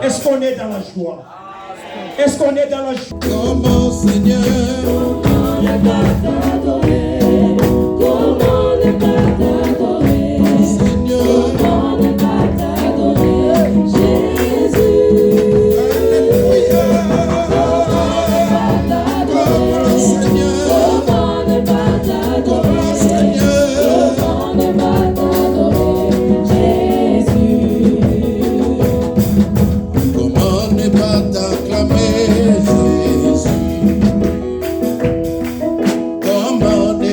Est-ce qu'on est dans la joie? Est-ce qu'on est dans la joie? Comment Seigneur? Comment ne pas t'adorer? Comment ne pas t'adorer? Seigneur. Comment ne pas t'adorer? Jésus. Alléluia. Comment Seigneur. Comment ne pas t'adorer? Seigneur. Comment ne pas t'adorer? Jésus. Comment ne pas t'acclamer Jésus? Comment ne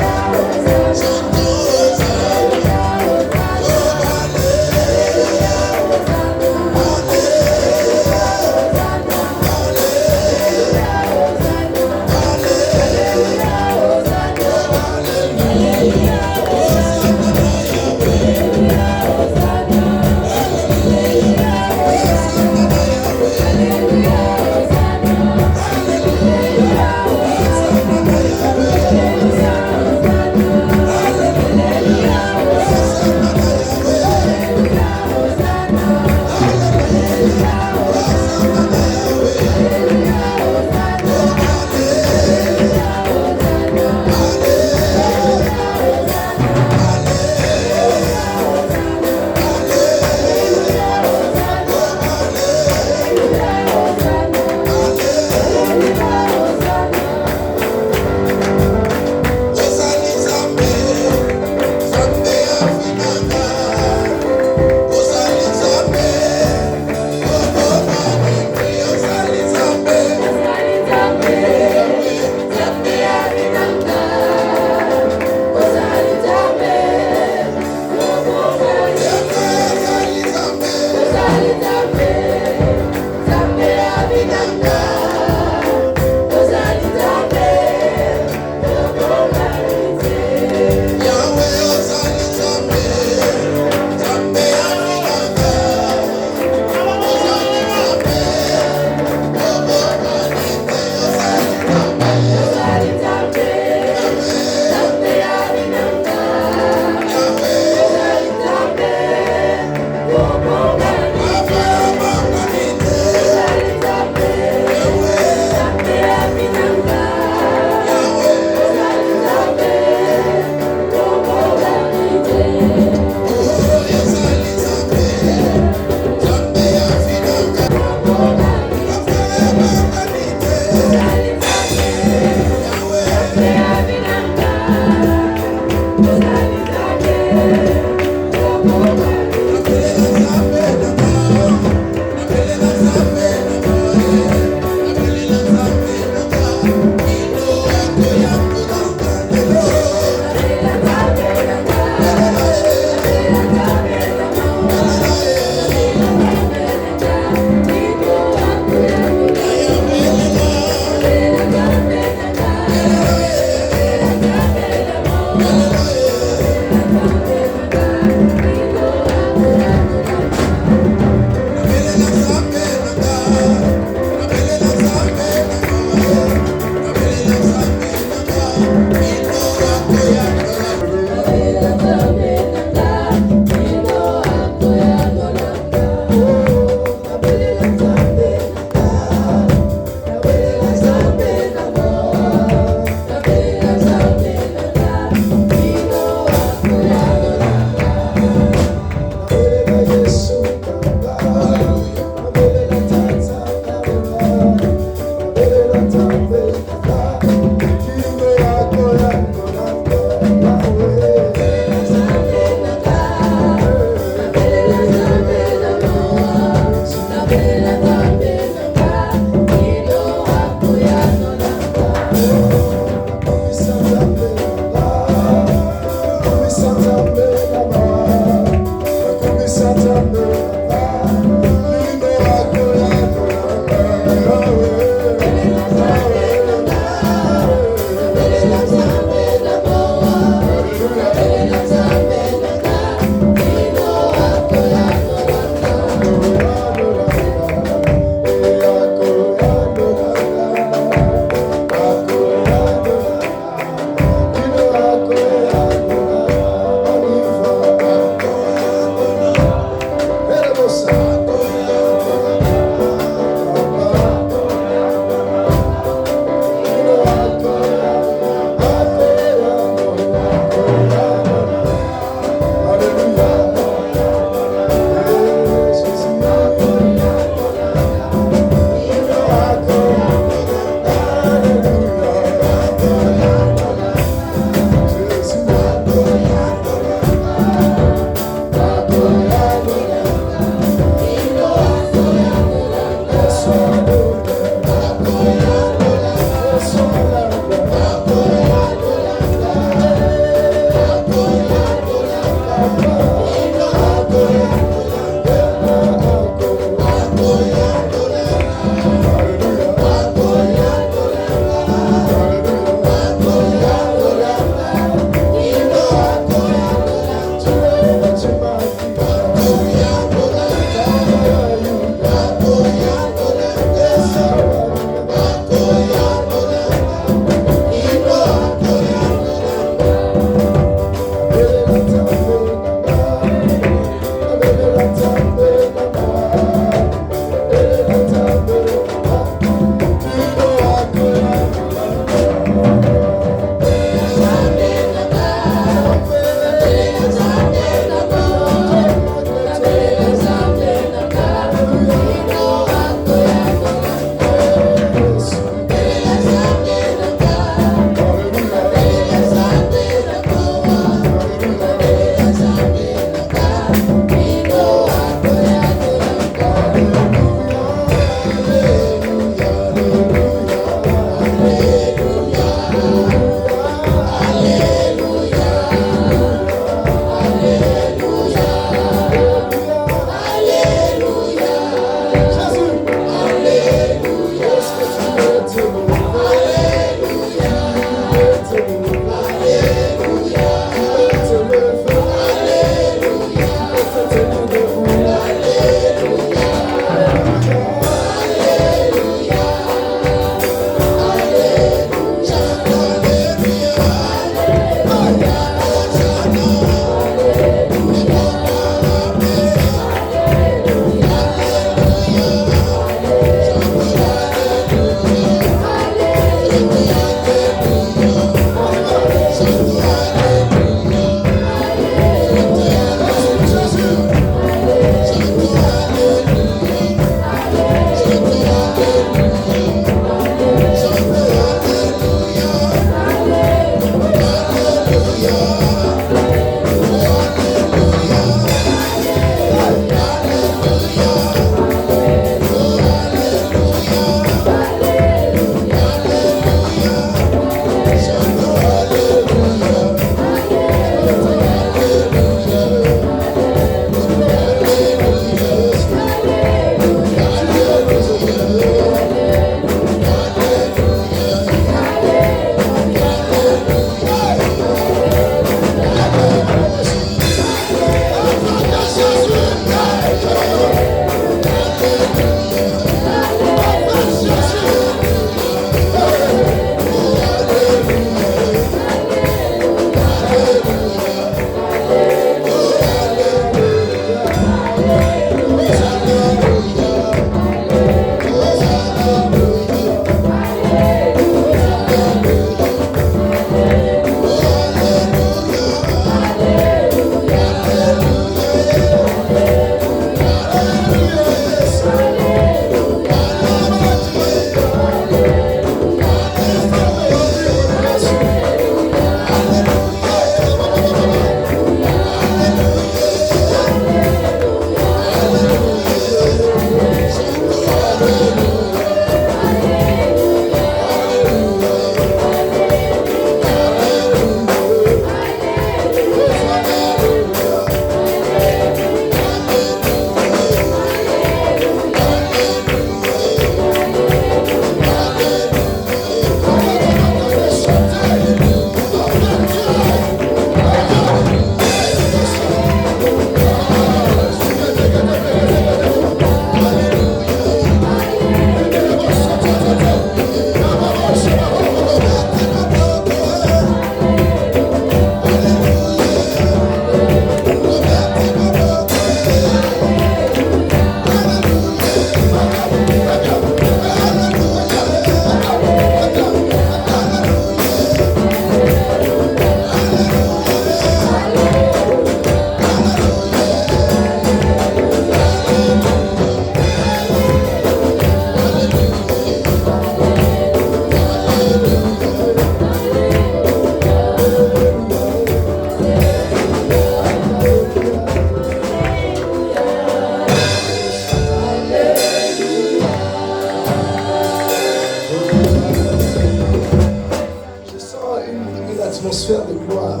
atmosphère de gloire.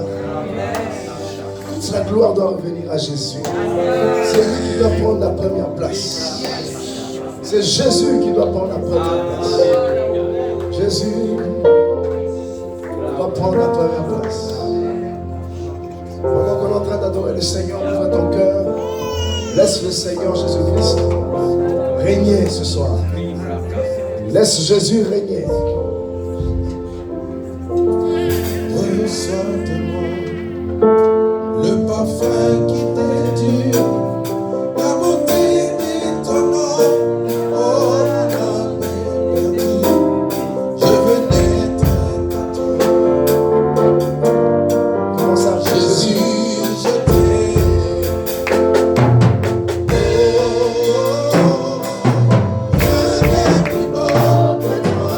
Toute la gloire doit revenir à Jésus. C'est lui qui doit prendre la première place. C'est Jésus qui doit prendre la première place. Jésus doit prendre la première place. Pendant qu'on est en train d'adorer le Seigneur, ouvre ton cœur. Laisse le Seigneur Jésus-Christ régner ce soir. Laisse Jésus régner. Reçois de moi le parfum qui t'est dû, la beauté de ton nom. Oh, mon âme est perdue, je veux naître à toi. Comment ça, Jésus, je t'aime. Oh, rien n'est plus beau que toi.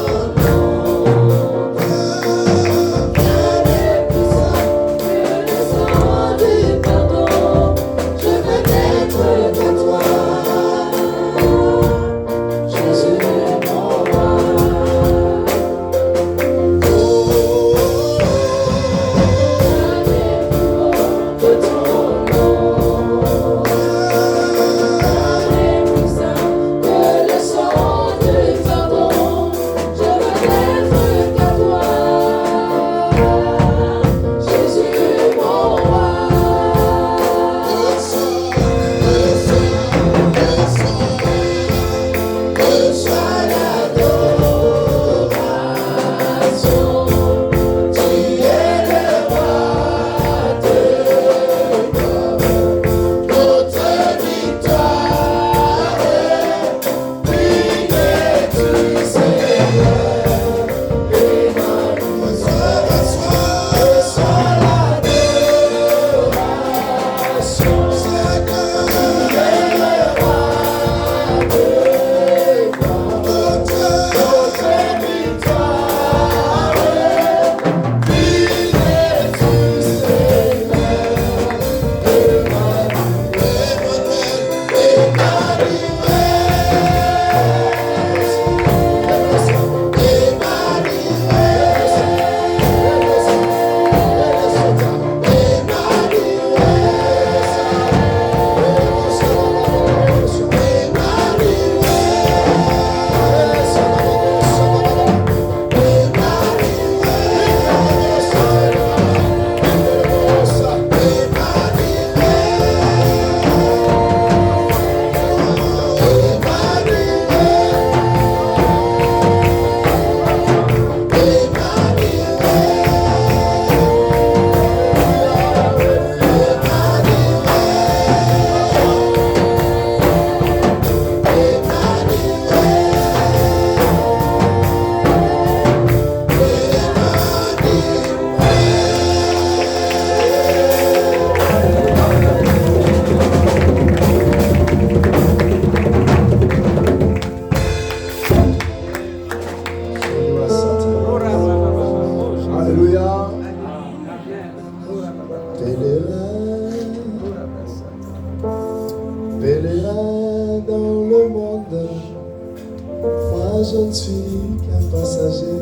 je ne suis qu'un passager.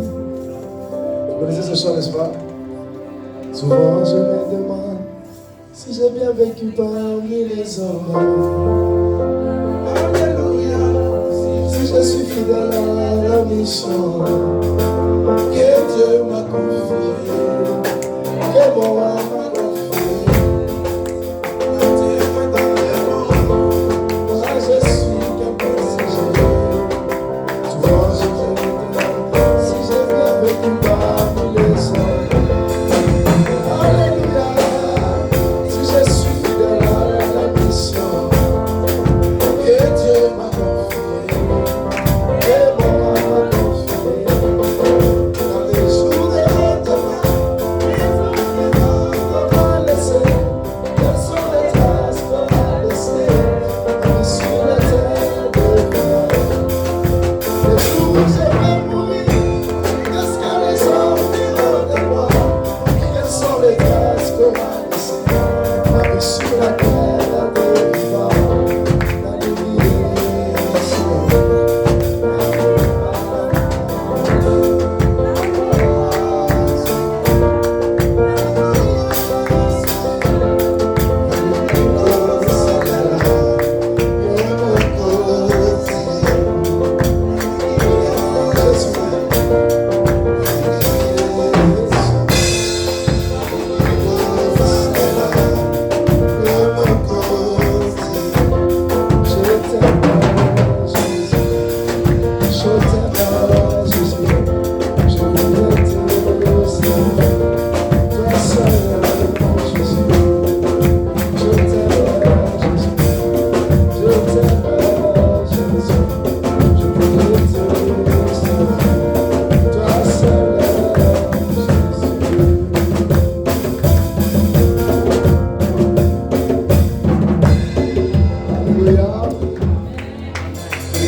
Vous connaissez ce chant, n'est-ce pas? Souvent je me demande si j'ai bien vécu parmi les hommes. Alléluia. Si je suis fidèle à la mission que Dieu m'a confiée, que mon âme m'a confiée. Moi je suis qu'un passager. Souvent je me demande si j'ai bien vécu parmi les hommes. Alléluia. Si je suis fidèle à la mission que Dieu m'a confiée, que mon âme m'a confiée. Dans les jours de retard, qu'on m'a laissé, quelles sont les traces qu'on m'a laissées sur la terre de moi. Les jours où je vais mourir, qu'est-ce que les hommes diront de moi? Quelles sont les traces qu'on m'a laissées sur la terre de moi? Dans les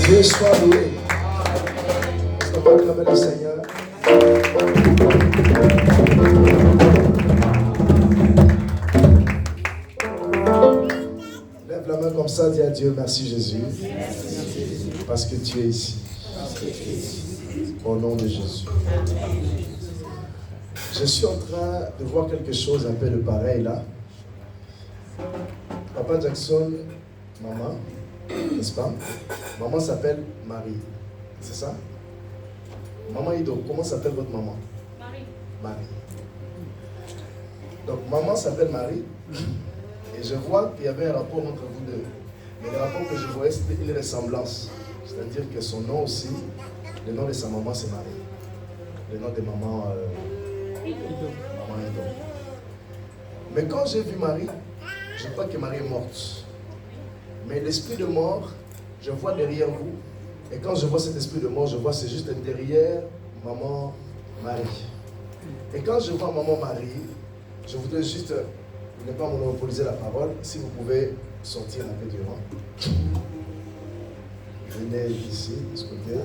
Dieu soit loué. Est-ce qu'on peut acclamer le Seigneur? Lève la main comme ça, dis à Dieu merci Jésus. Parce que tu es ici. Au nom de Jésus. Je suis en train de voir quelque chose un peu de pareil là. Papa Jackson, maman, n'est-ce pas? Maman s'appelle Marie, c'est ça? Maman Ido, comment s'appelle votre maman? Marie. Donc maman s'appelle Marie et je vois qu'il y avait un rapport entre vous deux. Mais le rapport que je voyais c'était une ressemblance. C'est-à-dire que son nom aussi, le nom de sa maman c'est Marie. Le nom de maman Maman Ido. Mais quand j'ai vu Marie, je crois que Marie est morte. Mais l'esprit de mort, je vois derrière vous. Et quand je vois cet esprit de mort, je vois c'est juste derrière maman Marie. Et quand je vois maman Marie, je voudrais juste ne pas monopoliser la parole. Si vous pouvez sortir un peu du rang. Venez ici, de ce côté.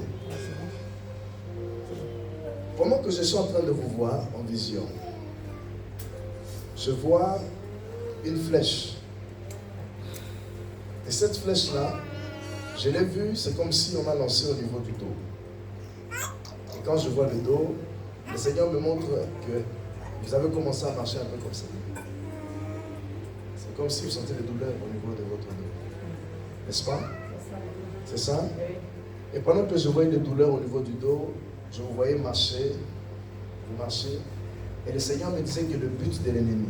Pendant que je suis en train de vous voir en vision, je vois une flèche. Et cette flèche-là, je l'ai vue, c'est comme si on m'a lancé au niveau du dos. Et quand je vois le dos, le Seigneur me montre que vous avez commencé à marcher un peu comme ça. C'est comme si vous sentez des douleurs au niveau de votre dos. N'est-ce pas? C'est ça? Et pendant que je voyais des douleurs au niveau du dos, je vous voyais marcher, vous marchez. Et le Seigneur me disait que le but de l'ennemi,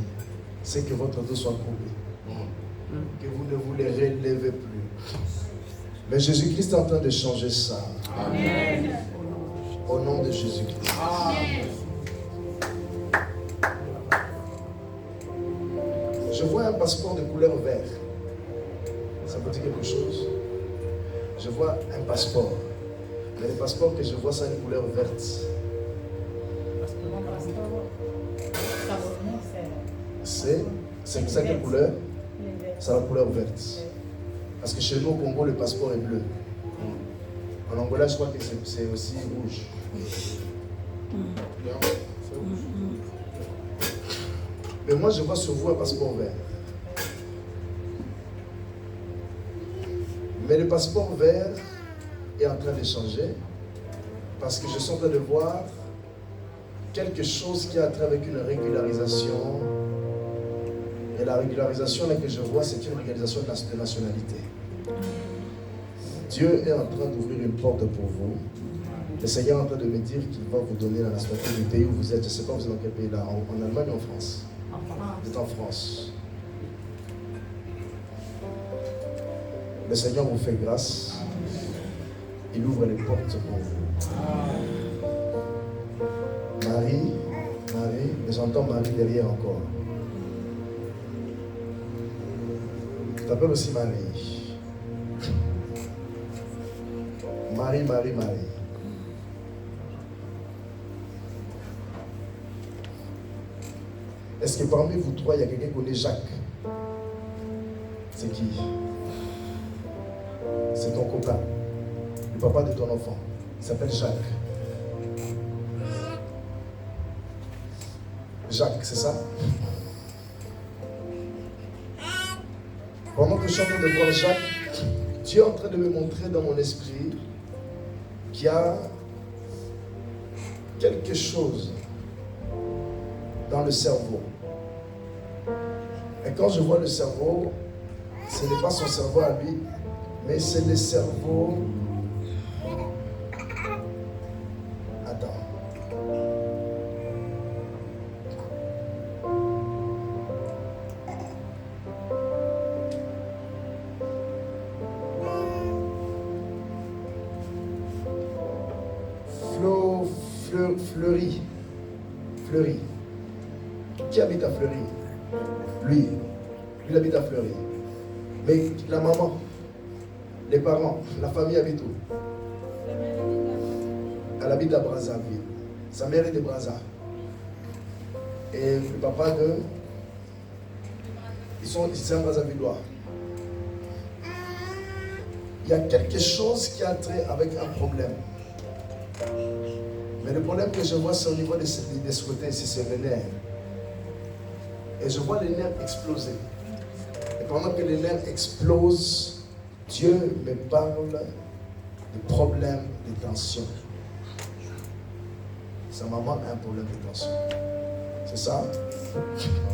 c'est que votre dos soit courbé. Que vous ne vous les relevez plus. Mais Jésus-Christ est en train de changer ça. Amen. Au nom de Jésus-Christ. Je vois un passeport de couleur vert. Ça vous dit quelque chose? Je vois un passeport. Mais le passeport que je vois, c'est une couleur verte. C'est ça quelle couleur? C'est la couleur verte. Parce que chez nous au Congo, le passeport est bleu. En Angola, je crois que c'est aussi rouge. Mais moi, je vois sur vous un passeport vert. Mais le passeport vert est en train de changer. Parce que je suis en train de voir quelque chose qui a trait avec une régularisation. Et la régularisation là que je vois, c'est une régularisation de nationalité. Dieu est en train d'ouvrir une porte pour vous. Le Seigneur est en train de me dire qu'il va vous donner la nationalité du pays où vous êtes. Je ne sais pas vous êtes dans quel pays là, en Allemagne ou en France? Vous êtes en France. Le Seigneur vous fait grâce. Il ouvre les portes pour vous. Marie, mais j'entends Marie derrière encore. Tu t'appelles aussi Marie. Marie. Est-ce que parmi vous trois, il y a quelqu'un qui connaît Jacques? C'est qui? C'est ton copain, le papa de ton enfant. Il s'appelle Jacques. Jacques, c'est ça? Pendant que je suis en train de voir Jacques, Dieu est en train de me montrer dans mon esprit qu'il y a quelque chose dans le cerveau. Et quand je vois le cerveau, ce n'est pas son cerveau à lui, mais c'est le cerveau. Attends. Fleury. Qui habite à Fleury? Lui. Il habite à Fleury. Mais la maman, les parents, la famille habite où? Elle habite à Brazzaville. Sa mère est de Brazza. Et le papa de... C'est un Brazzavillois. Il y a quelque chose qui a trait avec un problème. Mais le problème que je vois, c'est au niveau de ce côté ici, c'est les nerfs. Et je vois les nerfs exploser. Et pendant que les nerfs explosent, Dieu me parle de problème de tension. Sa maman a un problème de tension. C'est ça?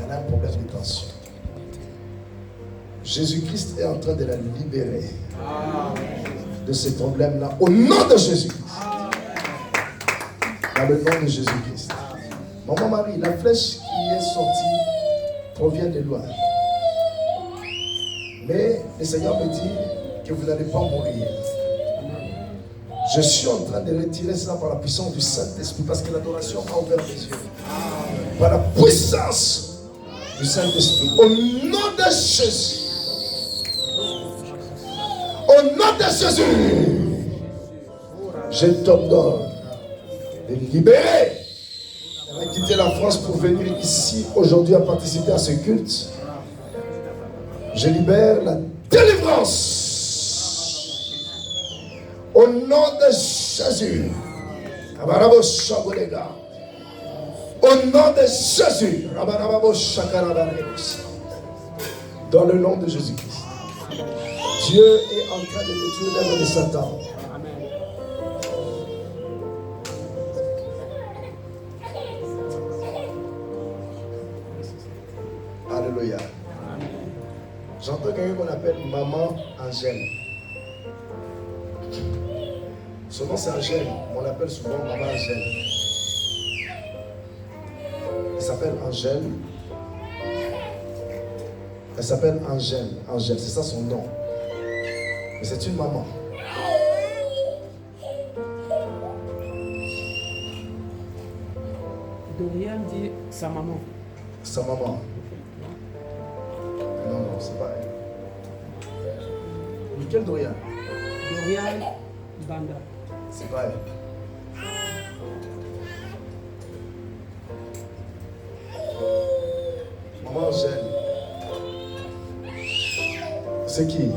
Elle a un problème de tension. Jésus-Christ est en train de la libérer de ces problèmes-là au nom de Jésus-Christ. Dans le nom de Jésus-Christ. Maman Marie, la flèche qui est sortie provient de loin. Mais le Seigneur me dit que vous n'allez pas mourir. Je suis en train de retirer ça par la puissance du Saint-Esprit parce que l'adoration a ouvert les yeux. Par la puissance du Saint-Esprit. Au nom de Jésus. Au nom de Jésus. Je t'ordonne de libérer. Elle a quitté la France pour venir ici aujourd'hui à participer à ce culte. Je libère la délivrance. Au nom de Jésus. Au nom de Jésus. Dans le nom de Jésus-Christ. Dieu est en train de détruire l'œuvre de Satan. Alléluia. J'entends quelqu'un qu'on appelle Maman Angèle. Son nom c'est Angèle. On l'appelle souvent Maman Angèle. Elle s'appelle Angèle. Elle s'appelle Angèle. Angèle, c'est ça son nom. Mais c'est une maman. Dorian dit sa maman. Sa maman. Non, c'est pas elle. Michael Dorian. Dorian Banda. C'est pas elle. Maman Angèle. C'est qui?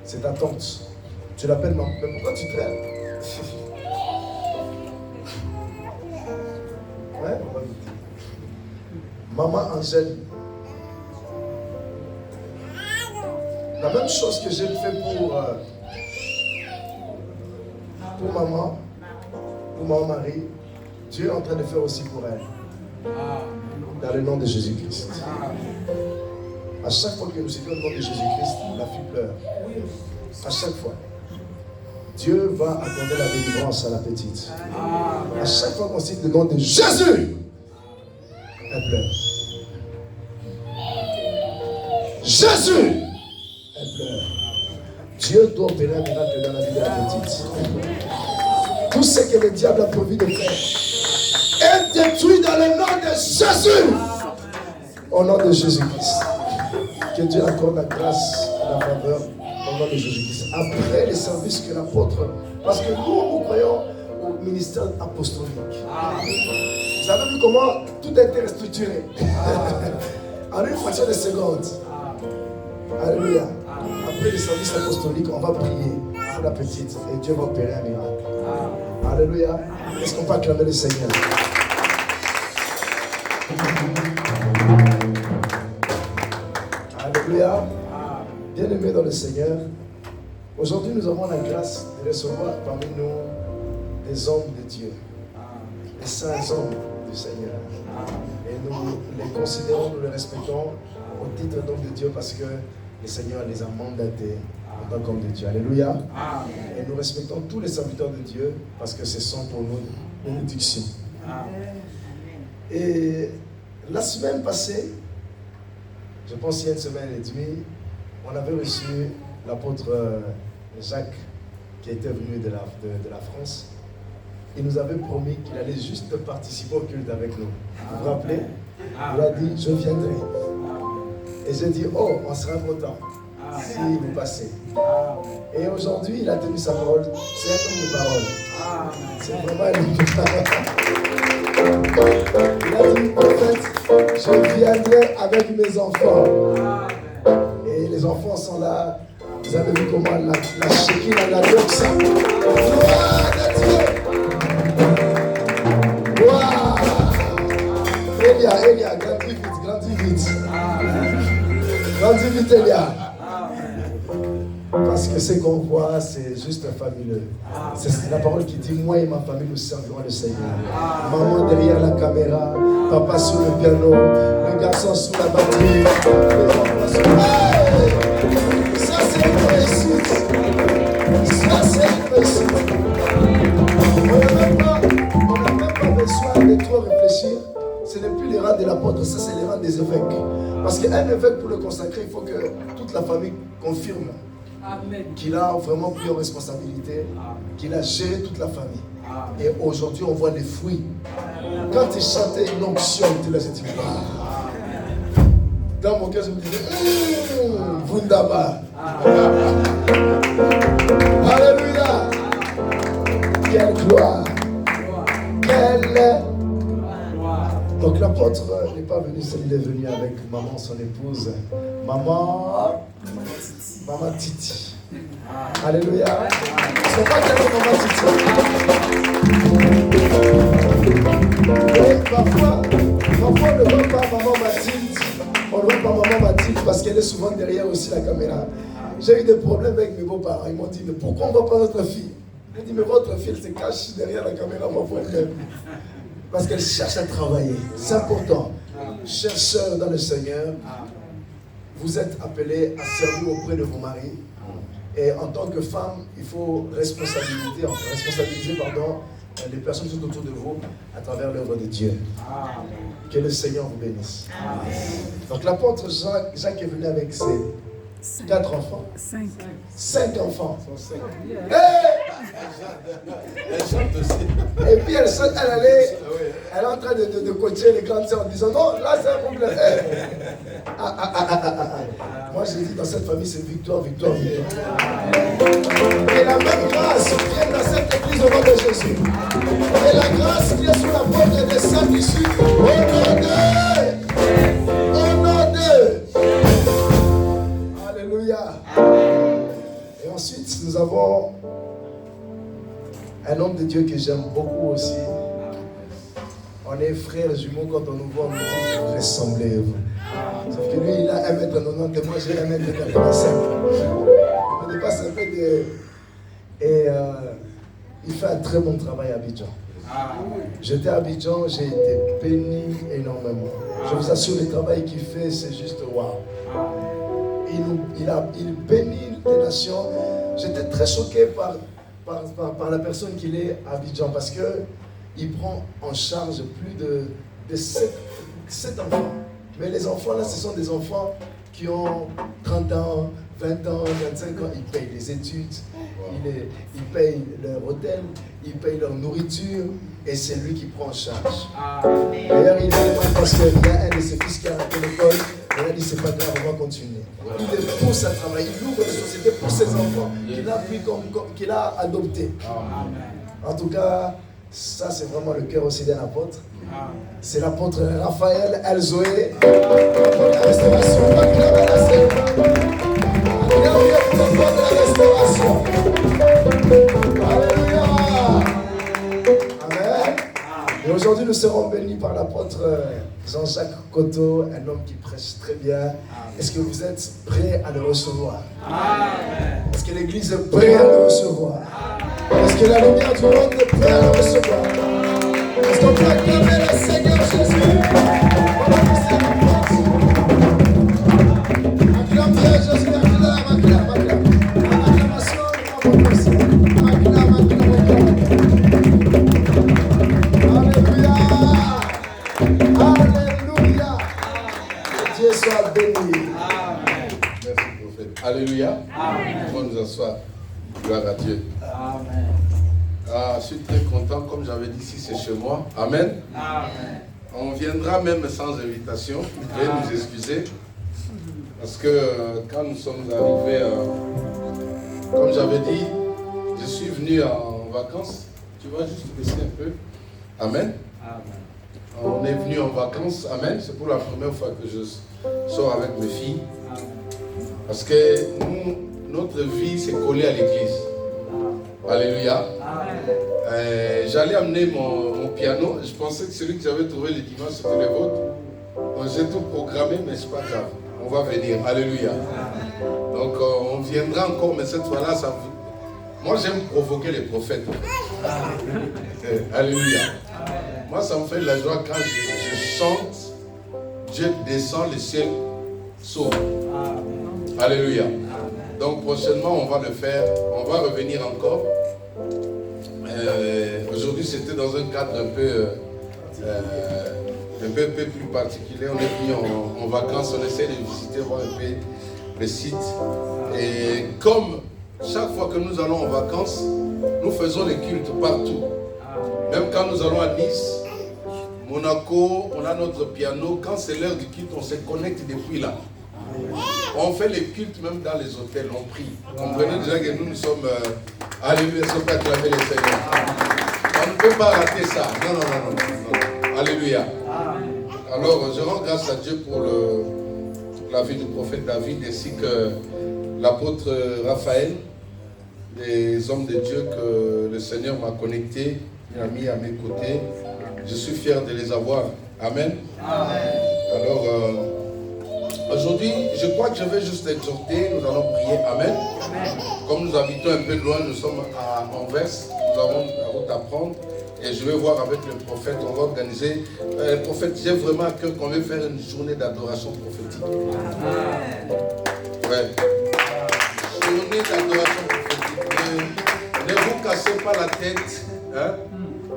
C'est ta tante. Tu l'appelles maman. Mais pourquoi tu traînes? Ouais, on va goûter. Maman Angèle. La même chose que j'ai fait pour maman, pour maman Marie, Dieu est en train de faire aussi pour elle. Dans le nom de Jésus-Christ. À chaque fois que nous citons le nom de Jésus-Christ, la fille pleure. À chaque fois. Dieu va accorder la délivrance à la petite. À chaque fois qu'on cite le nom de Jésus, elle pleure. Jésus, elle pleure. Dieu doit opérer un miracle dans la vie de la petite. Tout ce que le diable a prévu de faire est détruit dans le nom de Jésus. Au nom de Jésus-Christ. Que Dieu accorde la grâce et la faveur au nom de Jésus-Christ. Après les services que l'apôtre, parce que nous croyons au ministère apostolique. Vous avez vu comment tout a été restructuré. En une fraction de seconde. Alléluia. Après les services apostoliques, on va prier pour la petite et Dieu va opérer un miracle. Alléluia. Est-ce qu'on peut acclamer le Seigneur? Alléluia. Bien-aimés dans le Seigneur, aujourd'hui nous avons la grâce de recevoir parmi nous des hommes de Dieu, des saints hommes du Seigneur. Et nous les considérons, nous les respectons au titre d'hommes de Dieu parce que le Seigneur les a mandatés en tant qu'hommes de Dieu. Alléluia. Et nous respectons tous les serviteurs de Dieu parce que ce sont pour nous une bénédiction. Et la semaine passée, je pense il y a une semaine et demie, on avait reçu l'apôtre Jacques qui était venu de la France. Il nous avait promis qu'il allait juste participer au culte avec nous. Vous vous rappelez? Il a dit, je viendrai. Et j'ai dit, oh, on sera content si vous passez. Et aujourd'hui, il a tenu sa parole. C'est un homme de parole. C'est vraiment un homme de parole. Il a dit, en fait, je viendrai avec mes enfants. Et les enfants sont là. Vous avez vu comment la Shekinah, la doxa. Gloire de Dieu. Waouh. Elia, grandis vite. Grandis vite, Elia. Parce que ce qu'on voit, c'est juste fabuleux. C'est la parole qui dit, moi et ma famille, nous servirons le Seigneur. Maman derrière la caméra, papa sur le piano, le garçon sous la batterie, les enfants sur la... Ça, c'est une réussite. Ça, c'est une réussite. On n'a même pas besoin de trop réfléchir. Ce n'est plus les rangs de l'apôtre, ça, c'est les rangs des évêques. Parce qu'un évêque, pour le consacrer, il faut que toute la famille confirme qu'il a vraiment pris en responsabilité, qu'il a géré toute la famille. Et aujourd'hui, on voit les fruits. Quand il chantait une onction, il était là, j'ai dit, dans mon cœur, je me disais, Vundaba. Alléluia. Quelle gloire. Quelle. Donc l'apôtre n'est pas venu seul, il est venu avec maman, son épouse. Maman Titi. Alléluia. Ils ne sont pas tellement maman Titi. Et parfois on ne voit pas maman Mathilde. On ne voit pas maman Mathilde parce qu'elle est souvent derrière aussi la caméra. J'ai eu des problèmes avec mes beaux-parents. Ils m'ont dit, mais pourquoi on ne voit pas notre fille? J'ai dit, mais votre fille, elle se cache derrière la caméra, mon frère. Parce qu'elle cherche à travailler. C'est important. Chers sœurs dans le Seigneur, vous êtes appelés à servir auprès de vos maris. Et en tant que femme, il faut responsabiliser les personnes qui sont autour de vous à travers l'œuvre de Dieu. Que le Seigneur vous bénisse. Donc l'apôtre Jacques est venu avec ses 4 enfants. 5 enfants. Et puis elle est en train de coacher les grandes sœurs en disant non, là c'est un problème. Moi j'ai dit dans cette famille c'est victoire. Et la même grâce vient dans cette église au nom de Jésus. Et la grâce qui est sous la porte des saints ici, au nom d'eux. Alléluia. Et ensuite nous avons un homme de Dieu que j'aime beaucoup aussi. On est frères jumeaux, quand on nous voit, on nous dit vous ressemblez. Sauf que lui, il a 1m90 et moi j'ai 1m85. On dépasse un peu de... Et il fait un très bon travail à Abidjan. J'étais à Abidjan, j'ai été béni énormément. Je vous assure, le travail qu'il fait, c'est juste waouh. Il bénit les nations. J'étais très choqué par la personne qu'il est à Abidjan parce qu'il prend en charge plus de 7 enfants. Mais les enfants là, ce sont des enfants qui ont 30 ans, 20 ans, 25 ans. Ils payent les études, ils payent leur hôtel, ils payent leur nourriture et c'est lui qui prend en charge. D'ailleurs, il est parce qu'il y a un de ses fils qui a raté l'école. Il a dit c'est pas grave, on va continuer. Il les pousse à travailler, il ouvre des sociétés pour ses enfants qu'il a adoptés. En tout cas, ça c'est vraiment le cœur aussi d'un apôtre. C'est l'apôtre Raphaël Elzoé. La restauration, on va acclamer la Seigneur. Acclamez pour le plan de la restauration. Alléluia. Amen. Et aujourd'hui, nous serons bénis par l'apôtre Jean-Jacques Cotto, un homme qui prêche très bien. Est-ce que vous êtes prêts à le recevoir? Est-ce que l'Église est prête à le recevoir? Est-ce que la lumière du monde est prête à le recevoir? Est-ce qu'on peut acclamer le Seigneur Jésus? Acclame Jésus, acclame. Acclamation, acclame. Alléluia. Dieu soit béni. Merci, prophète. Alléluia. On va nous asseoir. Gloire à Dieu. Amen. Je suis très content, comme j'avais dit, ici c'est chez moi. Amen. On viendra même sans invitation. Vous pouvez nous excuser. Parce que quand nous sommes arrivés, comme j'avais dit, je suis venu en vacances. Tu vas juste baisser un peu. Amen. On est venu en vacances. Amen. C'est pour la première fois que je sors avec mes filles. Parce que notre vie s'est collée à l'église. Alléluia. J'allais amener mon piano. Je pensais que celui que j'avais trouvé le dimanche, c'était le vôtre. Donc j'ai tout programmé, mais c'est pas grave. On va venir. Alléluia. Donc on viendra encore, mais cette fois-là, moi j'aime provoquer les prophètes. Alléluia. Moi ça me fait de la joie quand je chante, Dieu descend, le ciel s'ouvre. Alléluia. Donc prochainement on va le faire, on va revenir encore. Aujourd'hui c'était dans un cadre un peu plus particulier. On est venu en vacances, on essaie de visiter, voir un peu le site. Et comme chaque fois que nous allons en vacances, nous faisons les cultes partout. Même quand nous allons à Nice, Monaco, on a notre piano. Quand c'est l'heure du culte, on se connecte depuis là. On fait les cultes même dans les hôtels, on prie. Comprenez déjà que nous sommes... Alléluia, on peut acclamer le Seigneur. On ne peut pas rater ça. Non. Alléluia. Alors, je rends grâce à Dieu pour la vie du prophète David ainsi que l'apôtre Raphaël, les hommes de Dieu que le Seigneur m'a connecté, il a mis à mes côtés. Je suis fier de les avoir. Amen. Alors, aujourd'hui, je crois que je vais juste exhorter, nous allons prier. Amen. Comme nous habitons un peu loin, nous sommes à Anvers, nous avons la route à prendre. Et je vais voir avec le prophète, on va organiser. Le prophète, j'ai vraiment à cœur qu'on va faire une journée d'adoration prophétique. Ouais. Journée d'adoration prophétique. Ne vous cassez pas la tête. Hein?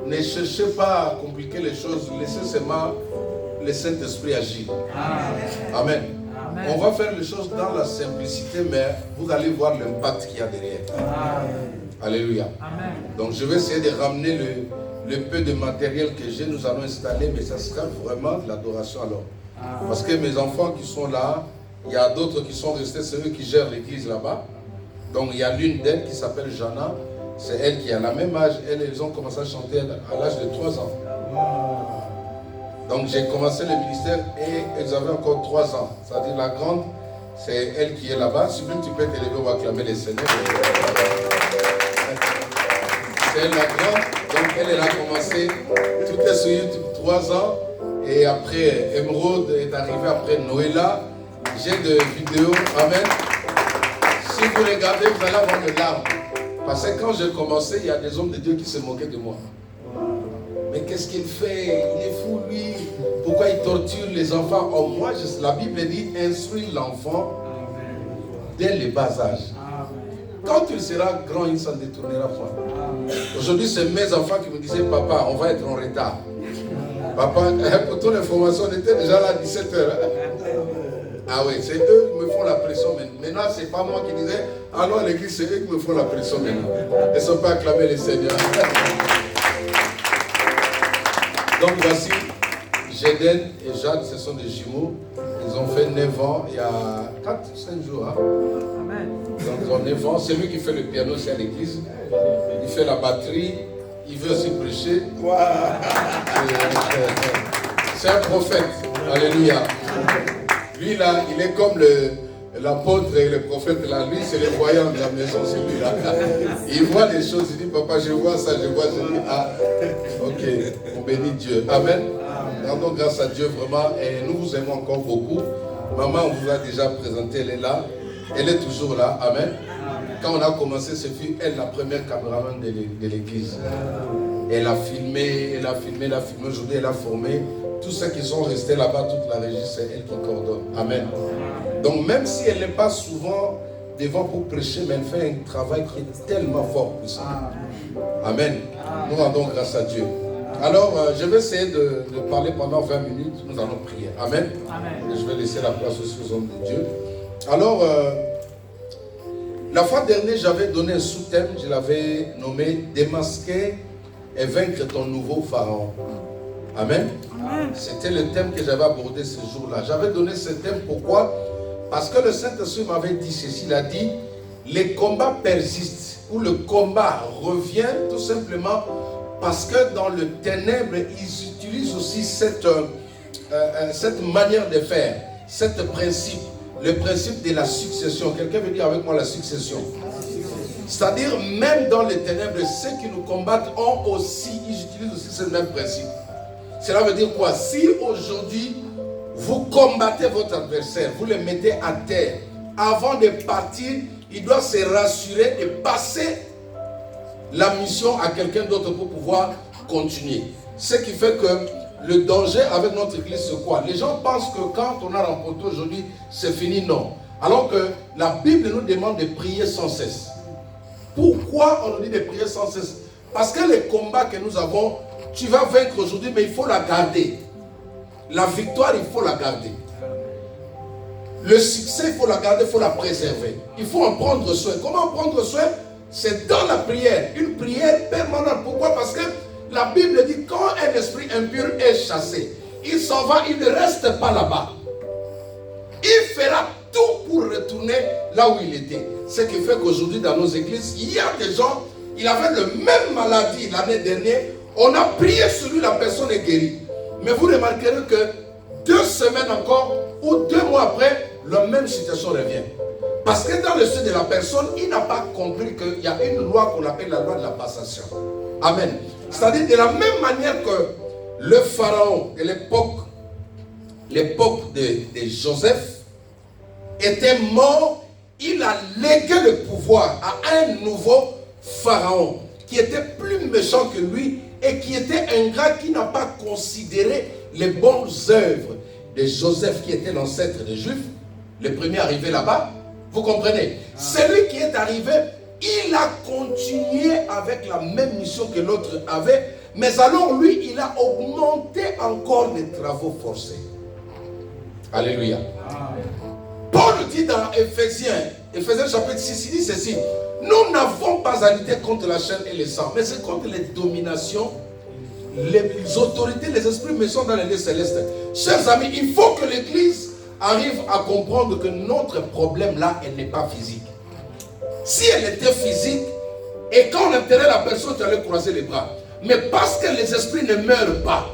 Ne cherchez pas à compliquer les choses. Laissez seulement le Saint-Esprit agir. Amen. On va faire les choses dans la simplicité, mais vous allez voir l'impact qu'il y a derrière. Alléluia. Donc je vais essayer de ramener le peu de matériel que j'ai, nous allons installer, mais ça sera vraiment de l'adoration alors. Parce que mes enfants qui sont là, il y a d'autres qui sont restés, c'est eux qui gèrent l'église là-bas. Donc il y a l'une d'elles qui s'appelle Jana, c'est elle qui a la même âge, elles ont commencé à chanter à l'âge de 3 ans. Donc j'ai commencé le ministère et elles avaient encore 3 ans. C'est-à-dire la grande, c'est elle qui est là-bas. Si tu peux t'élever, on va acclamer les Seigneurs. C'est elle la grande, donc elle a commencé, tout est sur YouTube, 3 ans, et après Emeraude est arrivée, après Noëlla, j'ai des vidéos, amen. Si vous regardez, vous allez avoir des larmes, parce que quand j'ai commencé, il y a des hommes de Dieu qui se moquaient de moi. mais qu'est-ce qu'il fait? Il est fou, lui. Pourquoi il torture les enfants? Oh, moi, la Bible dit, instruis l'enfant dès le bas âge. Quand il sera grand, il ne s'en détournera point. Aujourd'hui, c'est mes enfants qui me disaient, papa, on va être en retard. Papa, pour ton information, on était déjà là à 17h. Ah oui, c'est eux qui me font la pression maintenant. Maintenant, c'est pas moi qui disais, ah non, l'église, c'est eux qui me font la pression maintenant. Ils ne sont pas acclamés les seigneurs. Donc voici, Jeden et Jacques, ce sont des jumeaux. Ils ont fait 9 ans il y a 4-5 jours. Hein? Donc ils ont 9 ans. C'est lui qui fait le piano, c'est à l'église. Il fait la batterie. Il veut aussi prêcher. C'est un prophète. Alléluia. Lui là, il est comme l'apôtre et le prophète là. Lui, c'est le voyant de la maison, c'est lui là. Il voit des choses, il dit, papa, je vois ça, je vois, je dis, ah, ok, on bénit Dieu. Amen. Rendons grâce à Dieu vraiment, et nous vous aimons encore beaucoup. Maman, on vous a déjà présenté, elle est là. Elle est toujours là. Amen. Quand on a commencé, ce fut elle la première caméraman de l'église. Elle a filmé, elle a filmé, elle a filmé. Aujourd'hui, elle a formé. Tous ceux qui sont restés là-bas, toute la régie, c'est elle qui coordonne. Amen. Donc même si elle n'est pas souvent devant pour prêcher, mais elle fait un travail qui est tellement fort puissant. Amen. Nous rendons grâce à Dieu. Alors, je vais essayer de parler pendant 20 minutes. Nous allons prier. Amen. Et je vais laisser la place aussi aux hommes de Dieu. Alors, la fois dernière, j'avais donné un sous-thème. Je l'avais nommé « Démasquer et vaincre ton nouveau pharaon ». Amen. C'était le thème que j'avais abordé ce jour-là. J'avais donné ce thème, pourquoi? Parce que le Saint-Esprit m'avait dit ceci. Il a dit, les combats persistent, ou le combat revient tout simplement parce que dans le ténèbre, ils utilisent aussi cette manière de faire, ce principe, le principe de la succession. Quelqu'un veut dire avec moi la succession? C'est-à-dire, même dans les ténèbres, ceux qui nous combattent ont aussi, ils utilisent aussi ce même principe. Cela veut dire quoi? Si aujourd'hui, vous combattez votre adversaire, vous le mettez à terre, avant de partir, il doit se rassurer et passer la mission à quelqu'un d'autre pour pouvoir continuer. Ce qui fait que le danger avec notre église, c'est quoi? Les gens pensent que quand on a remporté aujourd'hui, c'est fini. Non. Alors que la Bible nous demande de prier sans cesse. Pourquoi on nous dit de prier sans cesse? Parce que les combats que nous avons, tu vas vaincre aujourd'hui, mais il faut la garder. La victoire, il faut la garder. Le succès, il faut la garder, il faut la préserver. Il faut en prendre soin. Comment en prendre soin? C'est dans la prière. Une prière permanente. Pourquoi? Parce que la Bible dit quand un esprit impur est chassé, il s'en va, il ne reste pas là-bas. Il fera tout pour retourner là où il était. Ce qui fait qu'aujourd'hui, dans nos églises, il y a des gens, il avait le même maladie l'année dernière. On a prié sur lui, la personne est guérie. Mais vous remarquerez que 2 semaines encore ou 2 mois après, la même situation revient. Parce que dans le sud de la personne, il n'a pas compris qu'il y a une loi qu'on appelle la loi de la passation. Amen. C'est-à-dire de la même manière que le pharaon de l'époque de Joseph était mort, il a légué le pouvoir à un nouveau pharaon qui était plus méchant que lui et qui était ingrat, qui n'a pas considéré les bonnes œuvres de Joseph qui était l'ancêtre des Juifs, le premier arrivé là-bas. Vous comprenez? Celui qui est arrivé, il a continué avec la même mission que l'autre avait, mais alors lui, il a augmenté encore les travaux forcés. Alléluia. Paul dit dans Éphésiens chapitre 6, il dit ceci: nous n'avons pas à lutter contre la chair et le sang, mais c'est contre les dominations, les autorités, les esprits méchants dans les lieux célestes. Chers amis, il faut que l'Église arrive à comprendre que notre problème là, elle n'est pas physique. Si elle était physique, et quand on enterrait la personne, tu allais croiser les bras. Mais parce que les esprits ne meurent pas,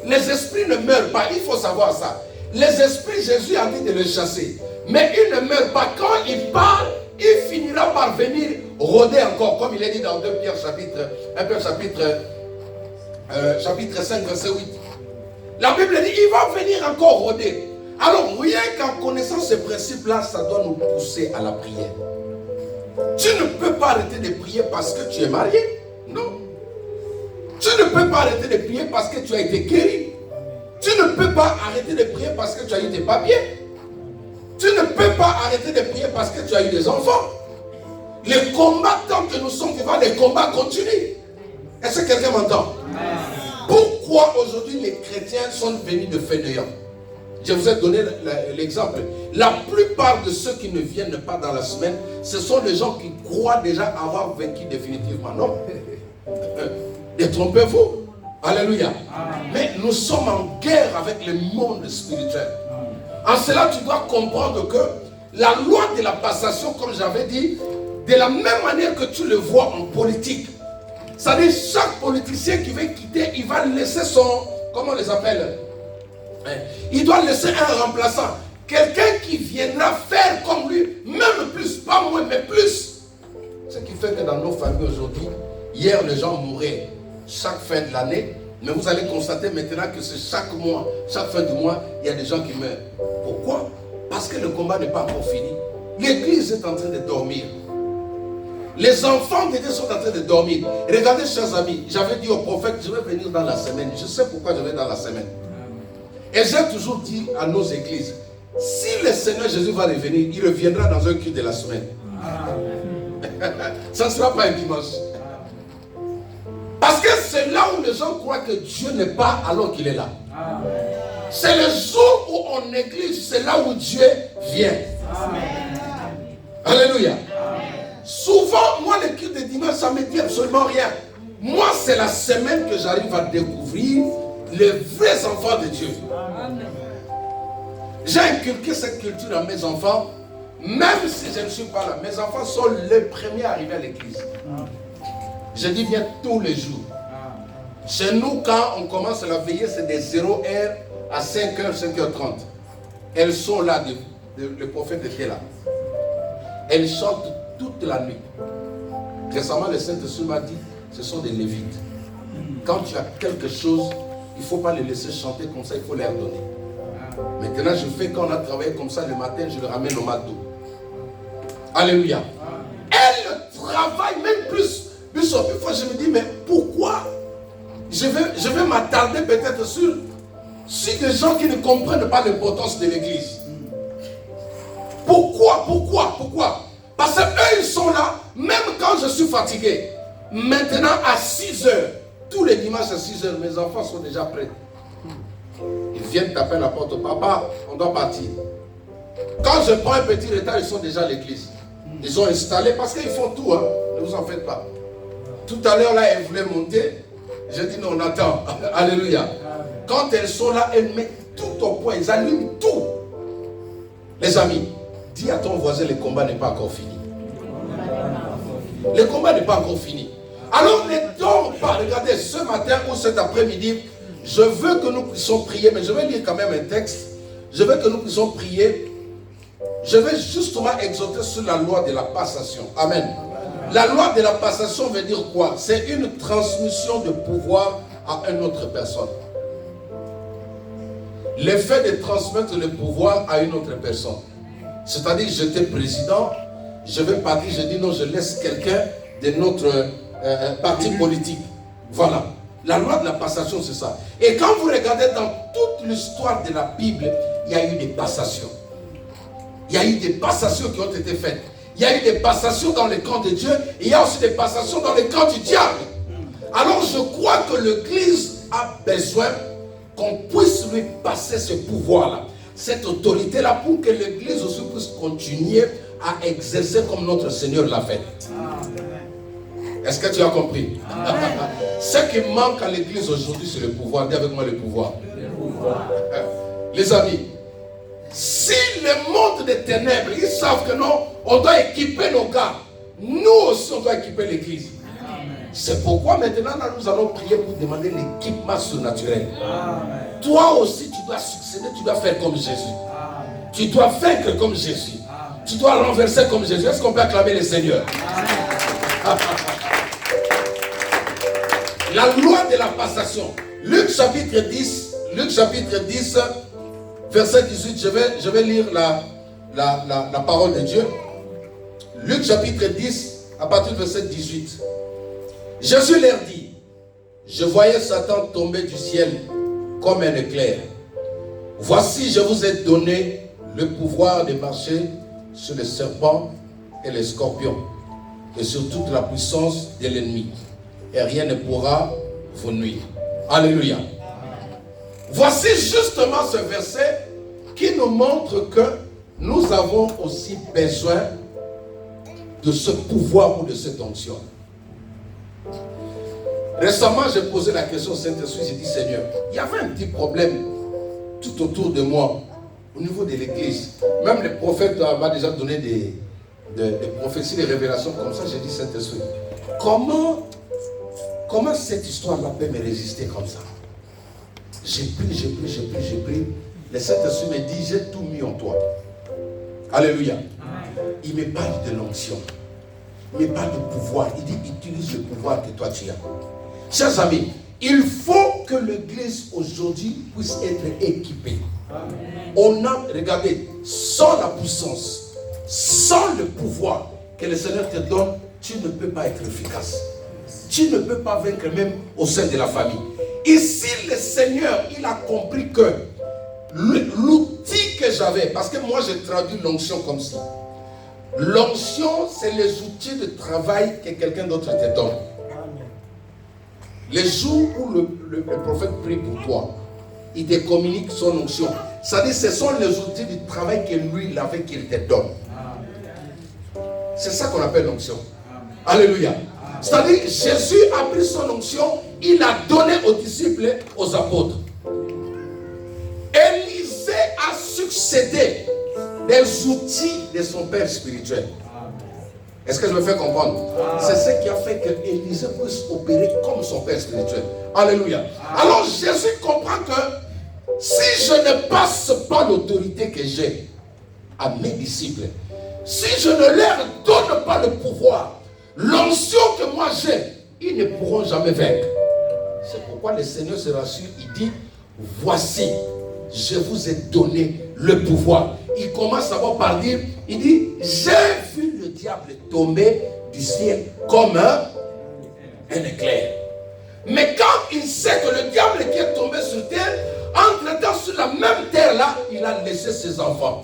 les esprits ne meurent pas, il faut savoir ça. Les esprits, Jésus a dit de les chasser, mais ils ne meurent pas. Quand ils partent, il finira par venir rôder encore, comme il est dit dans 2 Pierre chapitre 5, verset 8. La Bible dit, il va venir encore rôder. Alors, rien qu'en connaissant ce principe-là, ça doit nous pousser à la prière. Tu ne peux pas arrêter de prier parce que tu es marié. Non. Tu ne peux pas arrêter de prier parce que tu as été guéri. Tu ne peux pas arrêter de prier parce que tu as eu des papiers. Tu ne peux pas arrêter de prier parce que tu as eu des enfants. Les combats, tant que nous sommes vivants, les combats continuent. Est-ce que quelqu'un m'entend? Pourquoi aujourd'hui les chrétiens sont devenus de fainéants? Je vous ai donné l'exemple. La plupart de ceux qui ne viennent pas dans la semaine, ce sont les gens qui croient déjà avoir vaincu définitivement. Non. Détrompez-vous. Alléluia. Mais nous sommes en guerre avec le monde spirituel. En cela, tu dois comprendre que la loi de la passation, comme j'avais dit, de la même manière que tu le vois en politique, c'est-à-dire chaque politicien qui veut quitter, il va laisser son, comment on les appelle? Il doit laisser un remplaçant. Quelqu'un qui viendra faire comme lui, même plus, pas moins, mais plus. Ce qui fait que dans nos familles aujourd'hui, hier les gens mouraient chaque fin de l'année, mais vous allez constater maintenant que c'est chaque mois, chaque fin du mois, il y a des gens qui meurent. Pourquoi? Parce que le combat n'est pas encore fini. L'église est en train de dormir. Les enfants de Dieu sont en train de dormir. Regardez, chers amis, j'avais dit au prophète, je vais venir dans la semaine. Je sais pourquoi je vais dans la semaine. Et j'ai toujours dit à nos églises, si le Seigneur Jésus va revenir, il reviendra dans un culte de la semaine. Ça ne sera pas un dimanche. Parce que c'est là où les gens croient que Dieu n'est pas alors qu'il est là. C'est le jour où on néglige, c'est là où Dieu vient. Alléluia. Souvent, moi, le culte de dimanche, ça ne me dit absolument rien. Moi, c'est la semaine que j'arrive à découvrir les vrais enfants de Dieu. J'ai inculqué cette culture à mes enfants, même si je ne suis pas là. Mes enfants sont les premiers arrivés à l'église. Je dis bien tous les jours. Chez nous, quand on commence la veillée, c'est des 0h à 5h, 5h30. Elles sont là, le prophète était là. Elles chantent toute la nuit. Récemment, le Saint-Esprit m'a dit, ce sont des lévites. Quand tu as quelque chose, il ne faut pas les laisser chanter comme ça, il faut leur donner. Maintenant, je fais quand on a travaillé comme ça le matin, je le ramène au matin. Alléluia. Elles travaillent même plus. Une fois, je me dis, mais pourquoi je vais m'attarder peut-être sur des gens qui ne comprennent pas l'importance de l'église. Pourquoi? Parce qu'eux, ils sont là, même quand je suis fatigué. Maintenant, à 6h, tous les dimanches à 6h, mes enfants sont déjà prêts. Ils viennent taper à la porte. Papa, on doit partir. Quand je prends un petit retard, ils sont déjà à l'église. Ils ont installé, parce qu'ils font tout, hein. Ne vous en faites pas. Tout à l'heure, là, elles voulaient monter. J'ai dit non, on attend. Alléluia. Quand elles sont là, elles mettent tout au point. Ils allument tout. Les amis, dis à ton voisin, le combat n'est pas encore fini. Le combat n'est pas encore fini. Alors ne dors pas. Regardez, ce matin ou cet après-midi, je veux que nous puissions prier, mais je vais lire quand même un texte. Je veux que nous puissions prier. Je vais justement exhorter sur la loi de la passation. Amen. La loi de la passation veut dire quoi? C'est une transmission de pouvoir à une autre personne. L'effet de transmettre le pouvoir à une autre personne. C'est-à-dire, j'étais président, je vais partir, je dis non, je laisse quelqu'un de notre parti politique. Voilà. La loi de la passation, c'est ça. Et quand vous regardez dans toute l'histoire de la Bible, il y a eu des passations. Il y a eu des passations qui ont été faites. Il y a eu des passations dans le camp de Dieu. Et il y a aussi des passations dans le camp du diable. Alors je crois que l'Église a besoin qu'on puisse lui passer ce pouvoir-là, cette autorité-là, pour que l'Église aussi puisse continuer à exercer comme notre Seigneur l'a fait. Est-ce que tu as compris? Ce qui manque à l'Église aujourd'hui, c'est le pouvoir. Dis avec moi le pouvoir. Les amis, si le monde des ténèbres, ils savent que non, on doit équiper nos gars. Nous aussi, on doit équiper l'Église. C'est pourquoi maintenant, nous allons prier pour demander l'équipement surnaturel. Toi aussi, tu dois succéder, tu dois faire comme Jésus. Tu dois vaincre comme Jésus. Tu dois renverser comme Jésus. Est-ce qu'on peut acclamer le Seigneur? La loi de la passation. Luc chapitre 10, verset 18, je vais lire la parole de Dieu. Luc chapitre 10, à partir du verset 18. Jésus leur dit, je voyais Satan tomber du ciel comme un éclair. Voici, je vous ai donné le pouvoir de marcher sur les serpents et les scorpions et sur toute la puissance de l'ennemi. Et rien ne pourra vous nuire. Alléluia. Voici justement ce verset qui nous montre que nous avons aussi besoin de ce pouvoir ou de cette onction. Récemment, j'ai posé la question au Saint-Esprit, j'ai dit, Seigneur, il y avait un petit problème tout autour de moi, au niveau de l'église. Même les prophètes m'ont déjà donné des prophéties, des révélations comme ça. J'ai dit, Saint-Esprit, comment cette histoire-là peut me résister comme ça? J'ai pris. Le Saint-Esprit me dit, j'ai tout mis en toi. Alléluia. Il me parle de l'onction. Il me parle du pouvoir. Il dit, utilise le pouvoir que toi tu as. Chers amis, il faut que l'église aujourd'hui puisse être équipée. On a, regardez, sans la puissance, sans le pouvoir que le Seigneur te donne, tu ne peux pas être efficace. Tu ne peux pas vaincre même au sein de la famille. Ici, le Seigneur, il a compris que l'outil que j'avais, parce que moi j'ai traduit l'onction comme ça. L'onction, c'est les outils de travail que quelqu'un d'autre te donne. Les jours où le prophète prie pour toi, il te communique son onction. C'est-à-dire, ce sont les outils du travail que lui, il avait, qu'il te donne. C'est ça qu'on appelle l'onction. Alléluia. C'est-à-dire, Jésus a pris son onction, il a donné aux disciples, aux apôtres. Élisée a succédé des outils de son père spirituel. Est-ce que je me fais comprendre? C'est ce qui a fait que Élisée puisse opérer comme son père spirituel. Alléluia. Alors Jésus comprend que si je ne passe pas l'autorité que j'ai à mes disciples, si je ne leur donne pas le pouvoir, l'onction que moi j'ai, ils ne pourront jamais vaincre. C'est pourquoi le Seigneur se rassure, il dit, voici, je vous ai donné le pouvoir. Il commence d'abord par dire, il dit, j'ai vu le diable tomber du ciel comme un éclair. Mais quand il sait que le diable qui est tombé sur terre, entre-temps sur la même terre là, il a laissé ses enfants.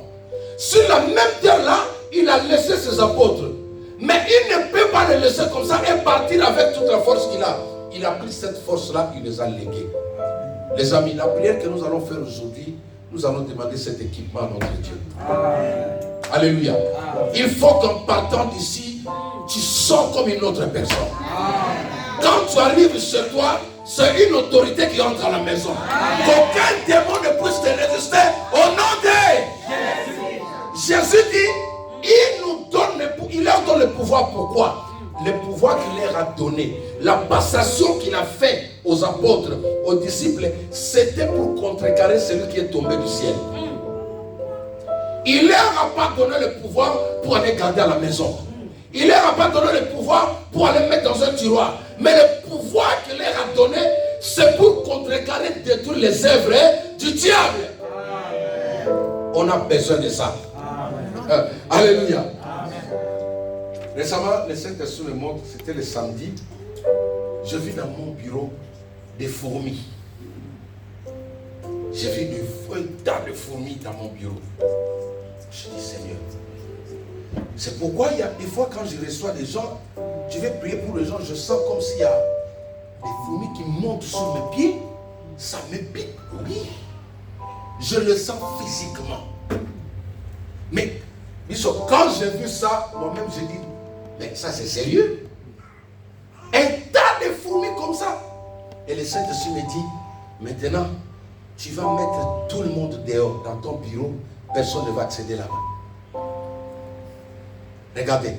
Sur la même terre là, il a laissé ses apôtres. Mais il ne peut pas les laisser comme ça et partir avec toute la force qu'il a. Il a pris cette force-là, il les a léguées. Les amis, la prière que nous allons faire aujourd'hui, nous allons demander cet équipement à notre Dieu. Alléluia. Il faut qu'en partant d'ici, tu sors comme une autre personne. Quand tu arrives chez toi, c'est une autorité qui entre à la maison. Qu'aucun démon ne puisse te résister au nom de Jésus dit, il leur donne le pouvoir. Pourquoi? Le pouvoir qu'il leur a donné, la passation qu'il a fait aux apôtres, aux disciples, c'était pour contrecarrer celui qui est tombé du ciel. Il ne leur a pas donné le pouvoir pour aller garder à la maison. Il ne leur a pas donné le pouvoir pour aller mettre dans un tiroir. Mais le pouvoir qu'il leur a donné, c'est pour contrecarrer, détruire les œuvres du diable. On a besoin de ça. Alléluia. Récemment, le Saint-Esprit me montre, c'était le samedi, je vis dans mon bureau des fourmis. J'ai vu un tas de fourmis dans mon bureau. Je dis, Seigneur, c'est pourquoi il y a des fois quand je reçois des gens, je vais prier pour les gens, je sens comme s'il y a des fourmis qui montent sur mes pieds, ça me pique, oui. Je le sens physiquement. Mais, quand j'ai vu ça, moi-même j'ai dit, mais ça c'est sérieux? Un tas de fourmis comme ça. Et le Saint-Esprit me dit, maintenant, tu vas mettre tout le monde dehors dans ton bureau, personne ne va accéder là-bas. Regardez,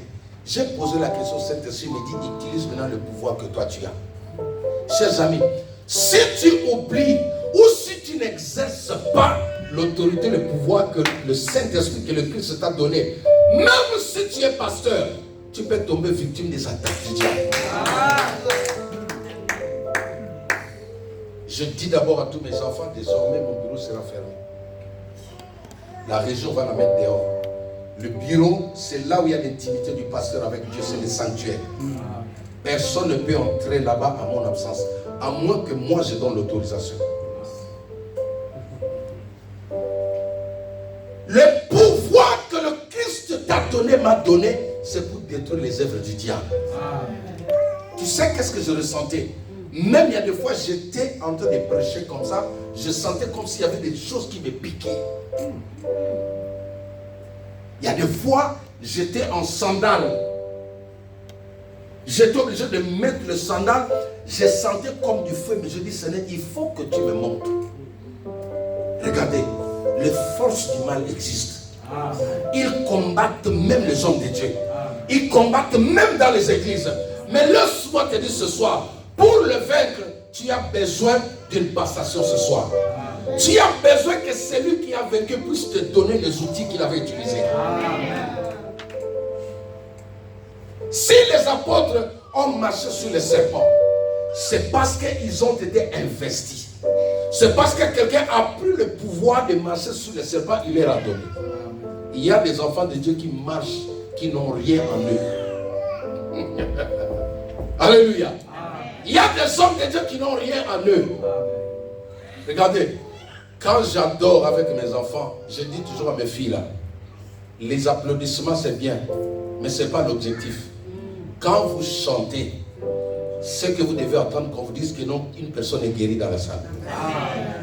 j'ai posé la question, Saint-Esprit me dit, utilise maintenant le pouvoir que toi tu as. Chers amis, si tu oublies ou si tu n'exerces pas l'autorité, le pouvoir que le Saint-Esprit, que le Christ t'a donné, même si tu es pasteur, tu peux tomber victime des attaques du diable. Je dis d'abord à tous mes enfants, désormais mon bureau sera fermé. La région va la mettre dehors. Le bureau, c'est là où il y a l'intimité du pasteur avec Dieu, c'est le sanctuaire. Personne ne peut entrer là-bas à mon absence, à moins que moi je donne l'autorisation. Le pouvoir que le Christ t'a donné, m'a donné, c'est pour détruire les œuvres du diable. Tu sais qu'est-ce que je ressentais? Même il y a des fois, j'étais en train de prêcher comme ça, je sentais comme s'il y avait des choses qui me piquaient. Il y a des fois, j'étais en sandales. J'étais obligé de mettre le sandal. Je sentais comme du feu, mais je dis, Seigneur, il faut que tu me montres. Regardez, les forces du mal existent. Ils combattent même les hommes de Dieu. Ils combattent même dans les églises. Mais laisse-moi te dire ce soir, pour le vaincre, tu as besoin d'une passation ce soir. Tu as besoin que celui qui a vaincu puisse te donner les outils qu'il avait utilisés. Si les apôtres ont marché sur les serpents, c'est parce qu'ils ont été investis. C'est parce que quelqu'un a pris le pouvoir de marcher sur les serpents, il leur a donné. Il y a des enfants de Dieu qui marchent, qui n'ont rien en eux. Alléluia. Il y a des hommes de Dieu qui n'ont rien en eux. Regardez, quand j'adore avec mes enfants, je dis toujours à mes filles là, les applaudissements c'est bien, mais ce n'est pas l'objectif. Quand vous chantez, ce que vous devez attendre qu'on vous dise que non, une personne est guérie dans la salle.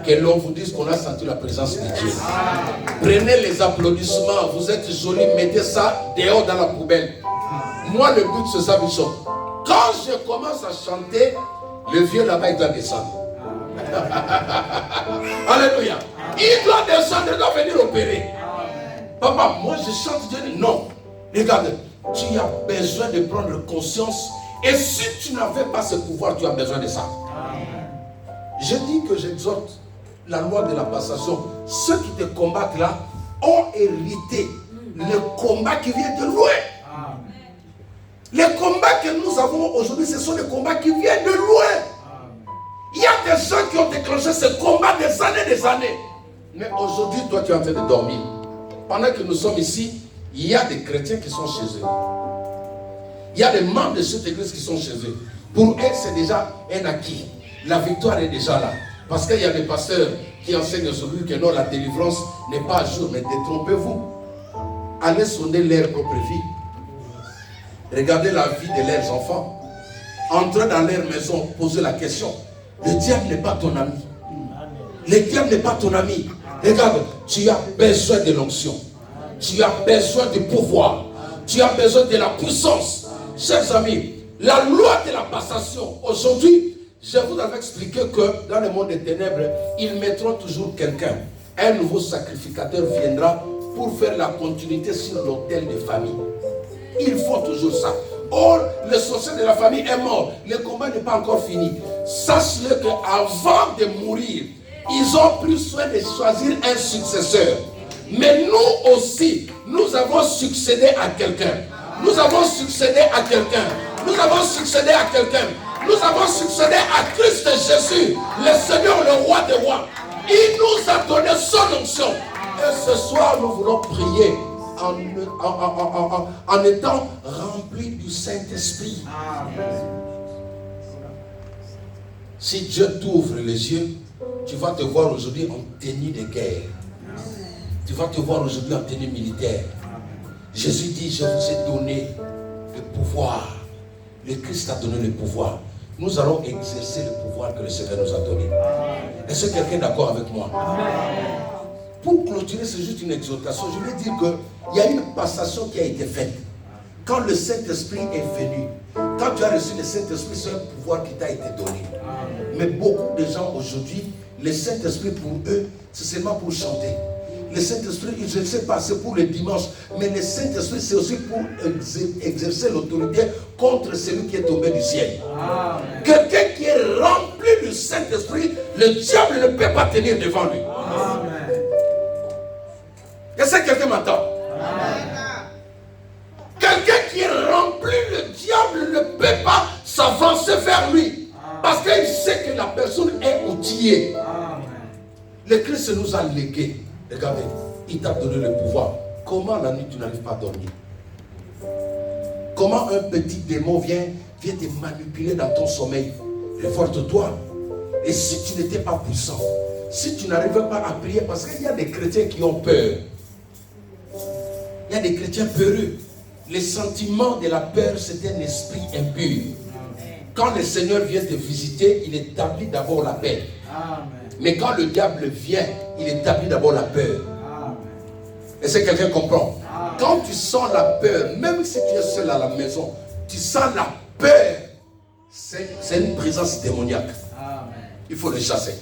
Que l'on vous dise qu'on a senti la présence de Dieu. Prenez les applaudissements, vous êtes jolis, mettez ça dehors dans la poubelle. Moi le but c'est ça, Bishop. Quand je commence à chanter, le vieux là-bas il doit descendre. Alléluia. Il doit descendre, il doit venir opérer. Papa, moi je chante Dieu. Non. Regarde, tu as besoin de prendre conscience. Et si tu n'avais pas ce pouvoir, tu as besoin de ça. Je dis que j'exhorte la loi de la passation. Ceux qui te combattent là ont hérité le combat qui vient de loin. Les combats que nous avons aujourd'hui, ce sont des combats qui viennent de loin. Il y a des gens qui ont déclenché ce combat des années. Mais aujourd'hui, toi, tu es en train de dormir. Pendant que nous sommes ici, il y a des chrétiens qui sont chez eux. Il y a des membres de cette église qui sont chez eux. Pour eux, c'est déjà un acquis. La victoire est déjà là. Parce qu'il y a des pasteurs qui enseignent aujourd'hui que non, la délivrance n'est pas à jour. Mais détrompez-vous. Allez sonner leur propre vie. Regardez la vie de leurs enfants. Entrez dans leur maison, posez la question. Le diable n'est pas ton ami. Le diable n'est pas ton ami. Regarde, tu as besoin de l'onction. Tu as besoin du pouvoir. Tu as besoin de la puissance. Chers amis, la loi de la passation, aujourd'hui, je vous avais expliqué que dans le monde des ténèbres, ils mettront toujours quelqu'un. Un nouveau sacrificateur viendra pour faire la continuité sur l'autel de famille. Ils font toujours ça. Or, le sorcier de la famille est mort. Le combat n'est pas encore fini. Sache-le qu'avant de mourir, ils ont pris soin de choisir un successeur. Mais nous aussi, nous avons succédé à quelqu'un. Nous avons succédé à quelqu'un. Nous avons succédé à quelqu'un. Nous avons succédé à Christ Jésus, le Seigneur, le roi des rois. Il nous a donné son onction. Et ce soir, nous voulons prier en étant remplis du Saint-Esprit. Si Dieu t'ouvre les yeux, tu vas te voir aujourd'hui en tenue de guerre. Tu vas te voir aujourd'hui en tenue militaire. Jésus dit, je vous ai donné le pouvoir. Le Christ a donné le pouvoir. Nous allons exercer le pouvoir que le Seigneur nous a donné. Est-ce que quelqu'un est d'accord avec moi? Pour clôturer, c'est juste une exhortation. Je veux dire qu'il y a une passation qui a été faite. Quand le Saint-Esprit est venu, quand tu as reçu le Saint-Esprit, c'est un pouvoir qui t'a été donné. Mais beaucoup de gens aujourd'hui, le Saint-Esprit pour eux, c'est seulement pour chanter. Le Saint-Esprit, je ne sais pas, c'est pour le dimanche. Mais le Saint-Esprit, c'est aussi pour exercer l'autorité contre celui qui est tombé du ciel. Quelqu'un qui est rempli du Saint-Esprit, le diable ne peut pas tenir devant lui. Est-ce que quelqu'un m'entend? Quelqu'un qui est rempli, le diable ne peut pas s'avancer vers lui. Parce qu'il sait que la personne est outillée. Le Christ nous a légué. Regardez, il t'a donné le pouvoir. Comment la nuit tu n'arrives pas à dormir? Comment un petit démon vient vient te manipuler dans ton sommeil, révolte-toi. Et si tu n'étais pas puissant, si tu n'arrivais pas à prier, parce qu'il y a des chrétiens qui ont peur. Il y a des chrétiens peureux. Les sentiments de la peur, c'est un esprit impur. Quand le Seigneur vient te visiter, il établit d'abord la paix. Mais quand le diable vient, il établit d'abord la peur. Est-ce que quelqu'un comprend? Quand tu sens la peur, même si tu es seul à la maison, tu sens la peur, c'est une présence démoniaque. Il faut le chasser.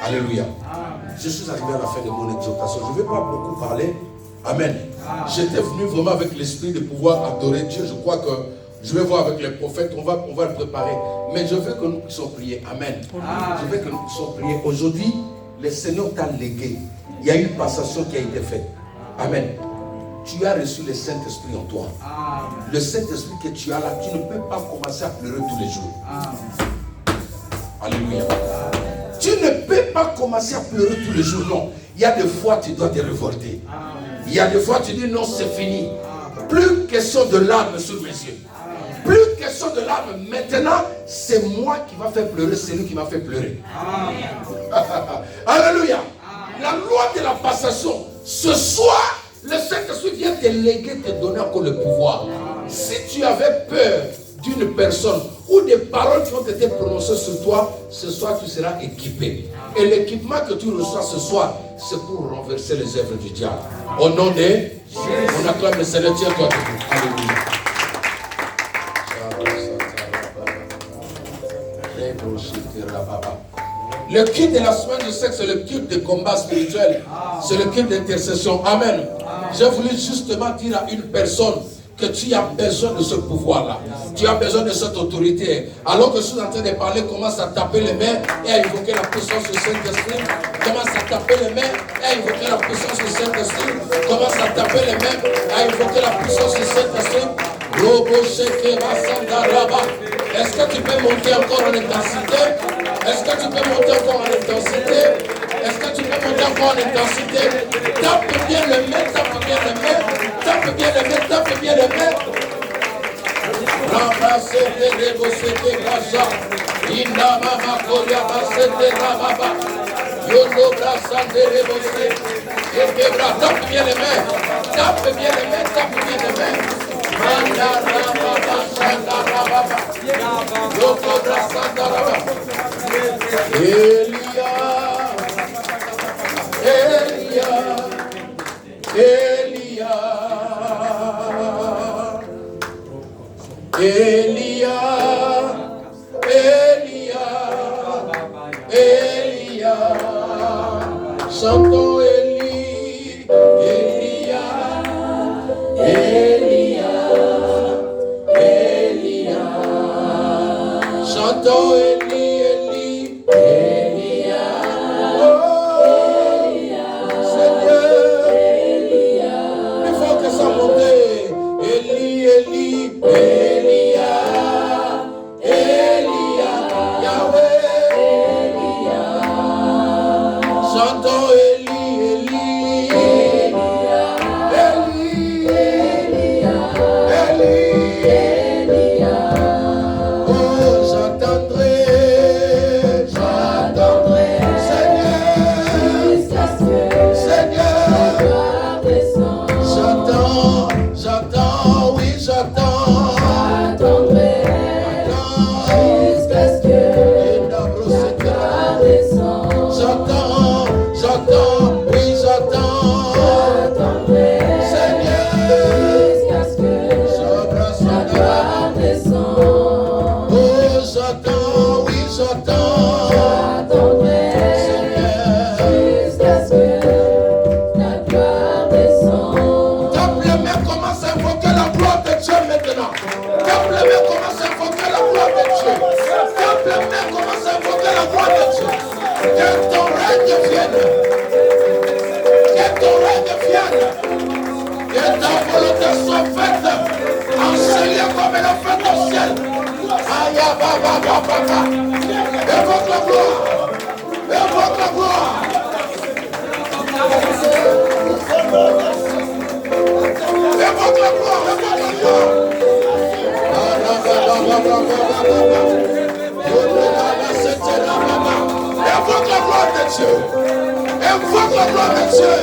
Alléluia. Je suis arrivé à la fin de mon exhortation. Je ne vais pas beaucoup parler. Amen. J'étais venu vraiment avec l'esprit de pouvoir adorer Dieu. Je crois que je vais voir avec les prophètes, on va le préparer. Mais je veux que nous puissions prier. Amen. Je veux que nous puissions prier. Aujourd'hui, le Seigneur t'a légué. Il y a une passation qui a été faite. Amen. Tu as reçu le Saint-Esprit en toi. Le Saint-Esprit que tu as là, tu ne peux pas commencer à pleurer tous les jours. Alléluia. Tu ne peux pas commencer à pleurer tous les jours. Non. Il y a des fois tu dois te révolter. Il y a des fois tu dis non, c'est fini. Plus question de larmes sur mes yeux. Plus question de larmes. Maintenant, c'est moi qui va faire pleurer, c'est lui qui m'a fait pleurer. Alléluia. La loi de la passation. Ce soir, le Saint-Esprit vient te léguer, te donner encore le pouvoir. Si tu avais peur d'une personne ou des paroles qui ont été prononcées sur toi, ce soir tu seras équipé. Et l'équipement que tu reçois ce soir, c'est pour renverser les œuvres du diable. Au nom de Jésus, on acclame le Seigneur. Tiens-toi debout. Alléluia. Le culte de la semaine de sexe, c'est le culte de combat spirituel. C'est le culte d'intercession. Amen. J'ai voulu justement dire à une personne que tu as besoin de ce pouvoir-là. Tu as besoin de cette autorité. Alors que je suis en train de parler, commence à taper les mains et à invoquer la puissance du Saint-Esprit. Commence à taper les mains et à invoquer la puissance du Saint-Esprit. Commence à taper les mains et à invoquer la puissance du Saint-Esprit. Est-ce que tu peux monter encore en intensité? Est-ce que tu peux monter encore en intensité? Est-ce que tu peux monter encore en intensité? Tape bien les mains, tape bien les mains, tape bien les mains, tape bien les mains. Ramassez des négociés des gajas. Inama Koya Basete Rababa. Yono Brassan des négociés. Et des bras, tape bien les mains. Tape bien les mains, tape bien les mains. Manda Rababa, Shanda Rababa. Yoko Brassan Rababa. Elia, Elia, Elia, Elia, Elia, Elia, chantons Elie, Elia, Elia, Elia, chantons Elie, Elie, Elia, oh, Elia, Seigneur, Elia, il faut que ça monte, Elie, Elie, Elia, Elia, Yahweh, Elia, chantons Elie, Elie, Elia, Elie, Elia, Elie, Elia, oh, j'attendrai, Seigneur, Jusqu'à ce que Seigneur, la gloire descende. j'attends, oui j'attends. J'attendrai jusqu'à ce que la gloire descende. J'attends, oui j'attends. J'attendrai Seigneur, jusqu'à ce que la gloire descende. oh j'attends, oui j'attends. J'attendrai jusqu'à ce que la gloire descende. Tape les mains, commence à invoquer la gloire de Dieu maintenant. Tape les mains, commence à invoquer la gloire de Dieu. Tape les mains, commence à invoquer la gloire de Dieu. Que ton règne vienne. Que ton règne vienne. Que ta volonté soit faite. En ciel comme elle est faite au ciel. Aïe, baba. Évoque la gloire. Évoque la gloire. Évoque la gloire. Évoque la gloire. Invoque la gloire de Dieu. Invoque la gloire de Dieu. Invoque la gloire de Dieu.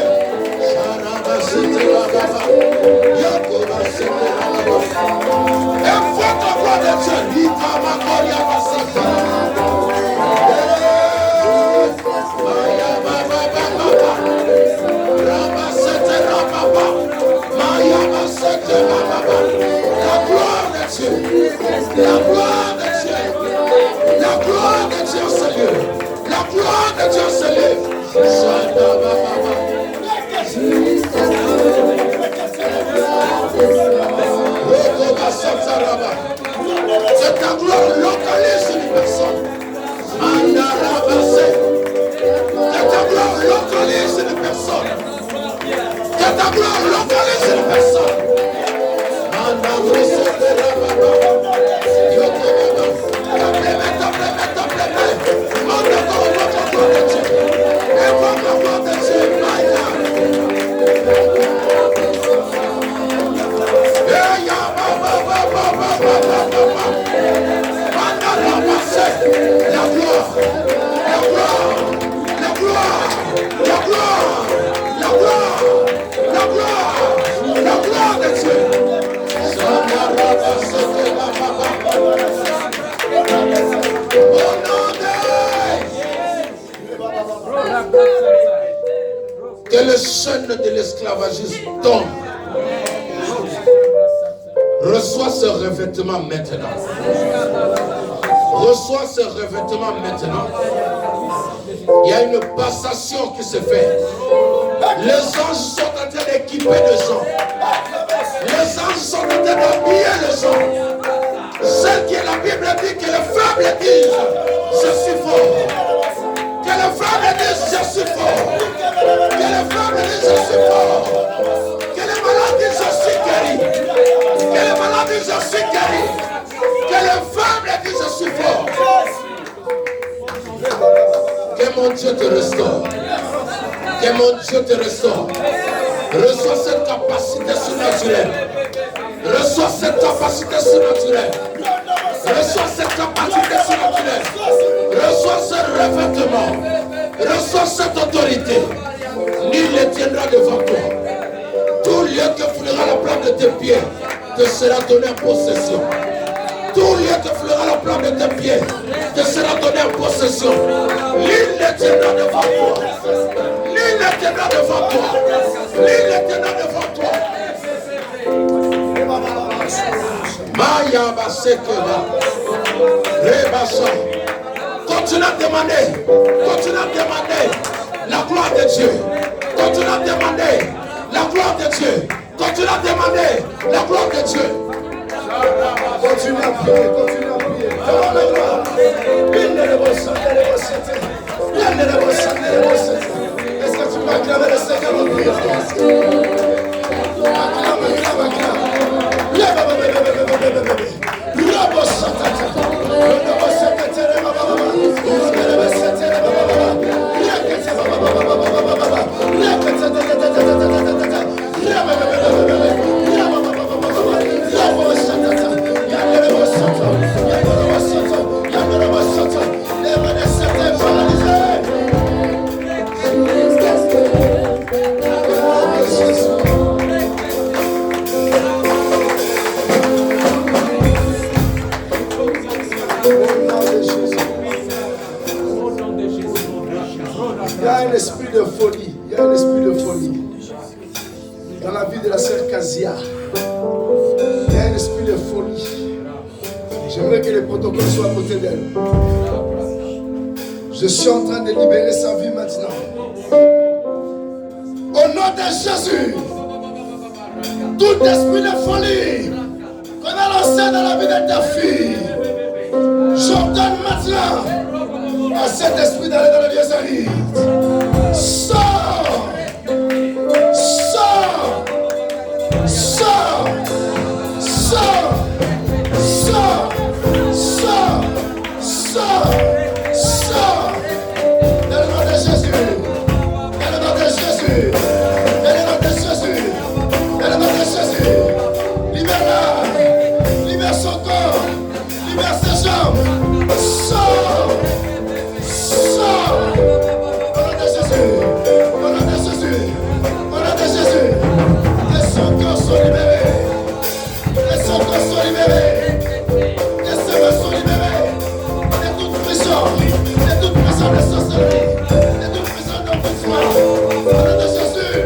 La gloire de Dieu. La gloire de Dieu. La gloire de Dieu se lève. La gloire de Dieu se lève. C'est ta gloire localise une personne. Que ta gloire localise une personne. Que ta gloire localise une personne. Que le chaîne de l'esclavagisme tombe. Reçois ce revêtement maintenant. Reçois ce revêtement maintenant. Il y a une passation qui se fait. Les anges sont en train d'équiper les gens. Les anges sont en train d'habiller les gens. Celle qui est la Bible dit que les faibles disent je suis fort. Que les faibles disent je suis fort. Que les faibles disent je suis fort. Que les malades disent je suis guéri. Que les malades disent je suis guéri. Que les faibles disent je suis fort. Que mon Dieu te restaure. Que mon Dieu te restaure. Reçois cette capacité surnaturelle. Reçois cette capacité surnaturelle. Reçois cette capacité surnaturelle. Reçois ce revêtement. Reçois cette autorité. Nul ne tiendra devant toi. Tout lieu que foulera la plante de tes pieds te sera donné en possession. Tout lieu que foulera la plante de tes pieds te sera donné en possession. Nul ne tiendra devant toi. Nul ne tiendra devant toi. Nul ne tiendra devant toi. Maya Basekeba. Rebasa. Continue à demander. Continue à demander la gloire de Dieu. Continue à demander la gloire de Dieu. Continue à demander la gloire de Dieu. Continue à prier, continue à prier. Devant la gloire. Est-ce que tu peux acclamer le Seigneur en prière? Acclame, acclame, acclame. Il y a un esprit de folie. Il y a un esprit de folie dans la vie de la sœur Kazia. Il y a un esprit de folie. J'aimerais que les protocoles soient à côté d'elle. Je suis en train de libérer sa vie maintenant. Au nom de Jésus, tout esprit de folie qu'on a lancé dans la vie de ta fille, j'ordonne maintenant à cet esprit d'aller dans le lieu saint. Sors! Sors! Sors! Sors! Sors! Sors! Sors! Sors! Dans le nom de Jésus! Dans le nom de Jésus! Dans le nom de Jésus! Dans le nom de Jésus! Libère-la! Libère son corps! Libère Sors. Sors. Au nom de Jésus. Au nom de Jésus. Au nom de Jésus. Les sans corps sont libérés. Les sans corps sont libérés. Les semeurs sont libérés. De toute prison. De toute prison de sorcellerie. De toute prison d'enfouissement. Au nom de Jésus.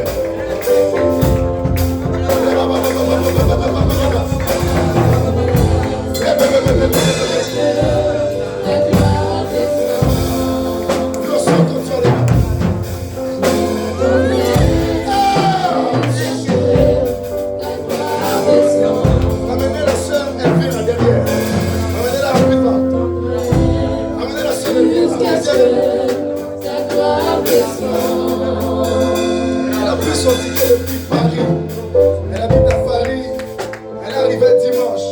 Amenez la sœur Elvira derrière. Amenez-la rapidement. Amenez la sœur Elvira. Elle a pris son ticket depuis Paris. Elle habite à Paris. Elle est arrivée dimanche.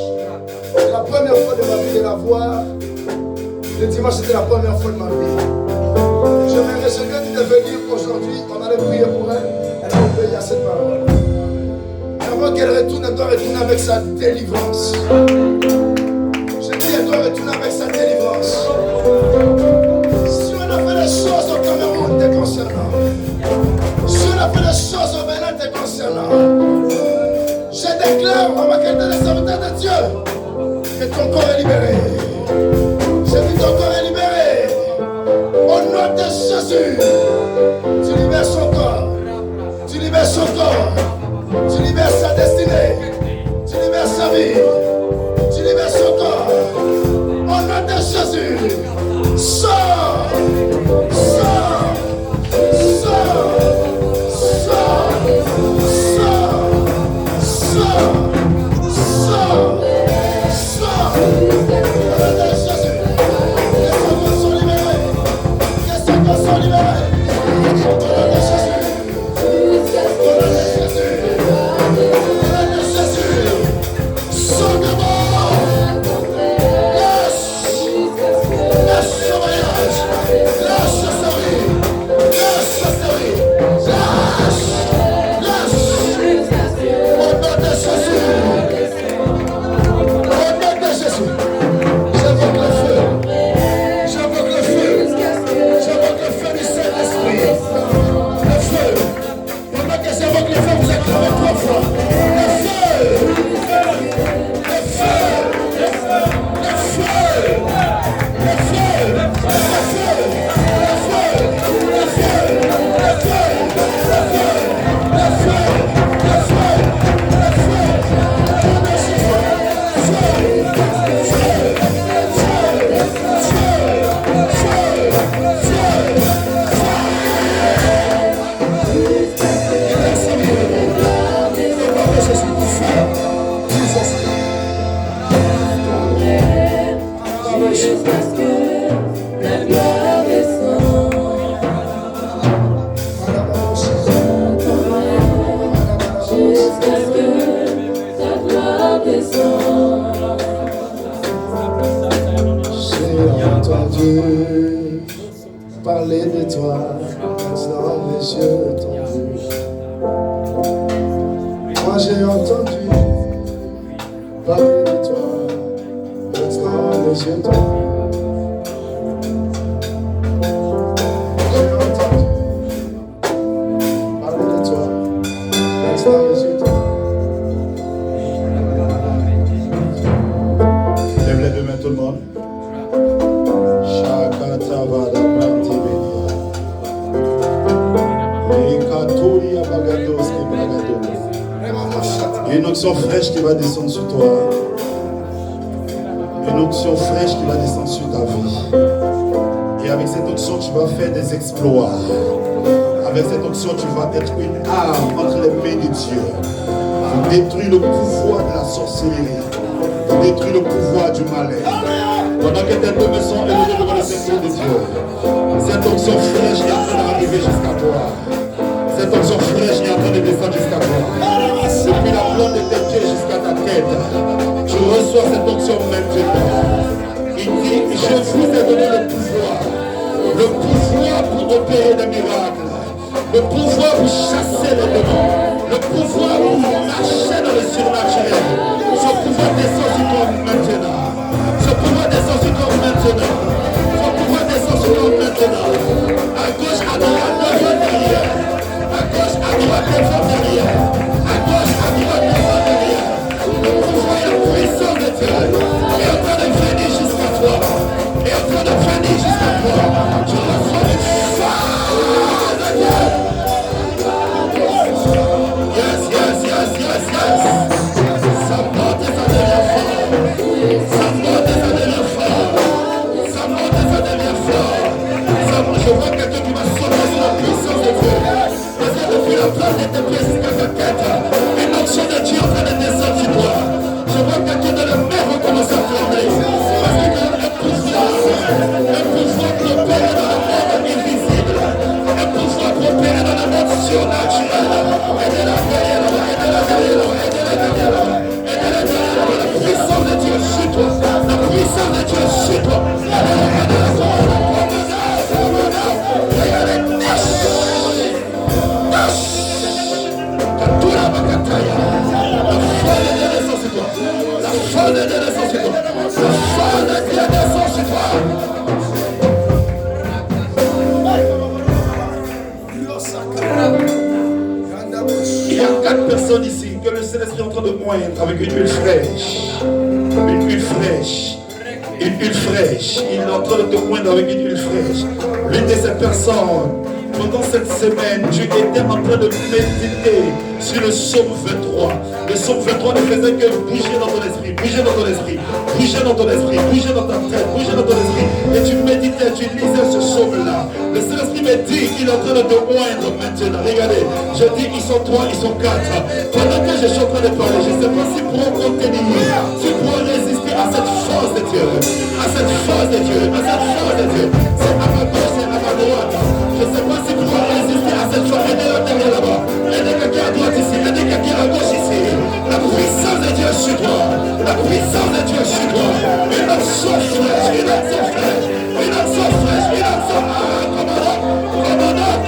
C'est la première fois de ma vie de la voir. Le dimanche, c'était la première fois de ma vie. Je me réservais de venir aujourd'hui. On allait prier pour elle. Elle a obéi à cette parole. Et avant qu'elle retourne, elle doit retourner avec sa délivrance. Je dis, elle doit retourner avec sa délivrance. Si on a fait des choses au Cameroun, t'es concernant. Si on a fait des choses au Bénin, t'es concernant. Je déclare en ma qualité de serviteur de Dieu que ton corps est libéré. Je dis ton corps est libéré. Au nom de Jésus, tu libères son corps. Tu libères son corps. Tu libères sa destinée. Tu libères sa vie. Tu libères son corps. Au nom de Jésus, sors. Sors. Sors. Sors. Sors. Sors. Sors. Au nom de Jésus. Les enfants sont libérés. Les enfants sont libérés. Au nom de Jésus. Au nom de Jésus. Parler de toi, dans mes yeux t'ont vu. Moi j'ai entendu parler de toi, dans mes yeux t'ont vu. J'ai entendu parler de toi, dans mes yeux t'ont vu. Lève les deux mains tout le monde. Une onction fraîche qui va descendre sur toi. Une onction fraîche qui va descendre sur ta vie. Et avec cette onction, tu vas faire des exploits. Avec cette onction, tu vas être une arme entre les mains de Dieu. Tu détruis le pouvoir de la sorcellerie. Tu détruis le pouvoir du malin. Pendant que tes deux mains sont élevées devant le Seigneur de Dieu, cette onction fraîche est en train d'arriver jusqu'à toi. Cette onction fraîche est en train de descendre jusqu'à toi. Depuis la plante de tes pieds jusqu'à ta tête, tu reçois cette onction maintenant. Il dit, je vous ai donné le pouvoir pour opérer des miracles, le pouvoir pour chasser les démons, le pouvoir pour marcher dans le surnaturel. Ce pouvoir descend sur toi maintenant. Ce pouvoir descend sur toi est en train de venir jusqu'à toi. Je reçois une femme de Dieu. Yes, yes, yes, yes, yes. Sa porte est sa dernière femme. Sa porte est sa dernière femme. Sa porte est sa dernière femme. Je vois quelqu'un qui va sauter sur la puissance de Dieu. Parce que depuis la place de tes pieds jusqu'à ta tête, une onction de Dieu est en train de descendre sur toi. Je vois quelqu'un de la mer recommencer à flammer. Parce qu'il y a un pouvoir qui opère dans le monde invisible. Un pouvoir qui opère dans le monde surnaturel. Aidez-la derrière, aidez-la derrière, aidez-la derrière. Aidez-la derrière. La puissance de Dieu sur toi. La puissance de Dieu sur toi. La foi de Dieu descend sur toi. La foi de Dieu descend sur toi. Il y a 4 personnes ici que le Saint-Esprit est en train de moindre avec une huile fraîche. Une huile fraîche. Une huile fraîche. Il est en train de te moindre avec une huile fraîche. L'une de ces personnes, pendant cette semaine, Dieu était en train de méditer sur le psaume 23. Le psaume 23 ne faisait que bouger dans ton esprit, bouger dans ton esprit, bouger dans ton esprit, bouger dans ta tête, bouger dans ton esprit. Et tu méditais, tu lisais ce psaume-là. Le Saint-Esprit me dit qu'il est en train de te oindre maintenant. Regardez, je dis ils sont 3, ils sont 4. Pendant que je suis en train de parler, je ne sais pas si pour contenir, si pour résister à cette force de Dieu, à cette force de Dieu, à cette force de Dieu. C'est à ma gauche, c'est à ma droite. Je ne sais pas si pour résister à cette force. Aidez-la derrière là-bas. Aidez quelqu'un à droite ici, aidez quelqu'un à gauche ici. La puissance de Dieu sur toi. La puissance de Dieu sur toi. Une onction fraîche, une onction fraîche, une onction fraîche, une onction. Commandant,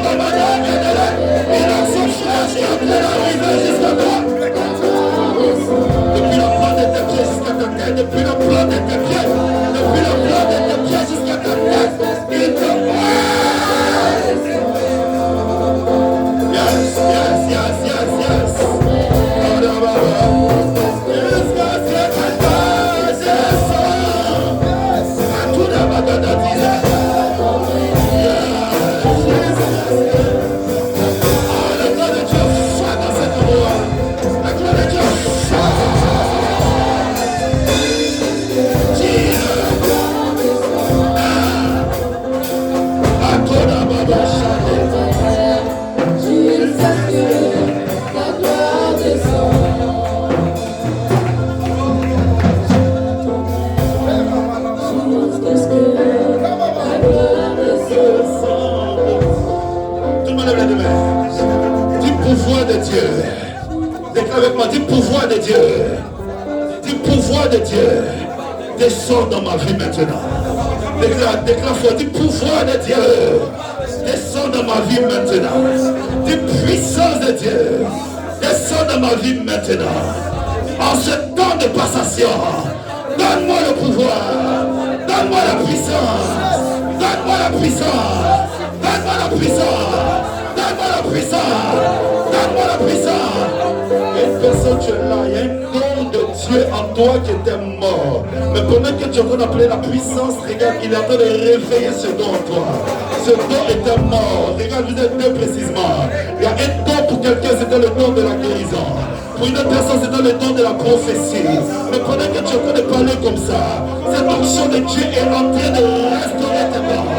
aidez-la. Une onction fraîche qui est en train d'arriver jusqu'à toi. Depuis la plante de tes pieds jusqu'à ta tête, depuis la plante de tes pieds, depuis la plante de tes pieds jusqu'à ta tête, il te yes, yes, yes, yes, yes. Déclare avec moi, dis pouvoir de Dieu. Dis pouvoir de Dieu. Descends dans ma vie maintenant. Déclare fort, dis pouvoir de Dieu. Descends dans ma vie maintenant. Dis puissance de Dieu. Descends dans ma vie maintenant. En ce temps de passation, donne-moi le pouvoir. Donne-moi la puissance. Donne-moi la puissance. Donne-moi la puissance. Donne-moi la puissance. Donne-moi la puissance. Une personne, tu es là, il y a un don de Dieu en toi qui était mort. Mais pendant que tu es en train d'appeler la puissance, regarde, il est en train de réveiller ce don en toi. Ce don était mort. Regarde, vous êtes deux précisément. Il y a un don pour quelqu'un, c'était le don de la guérison. Pour une autre personne, c'était le don de la prophétie. Mais pendant que tu es en train de parler comme ça, cette onction de Dieu est en train de restaurer tes dons.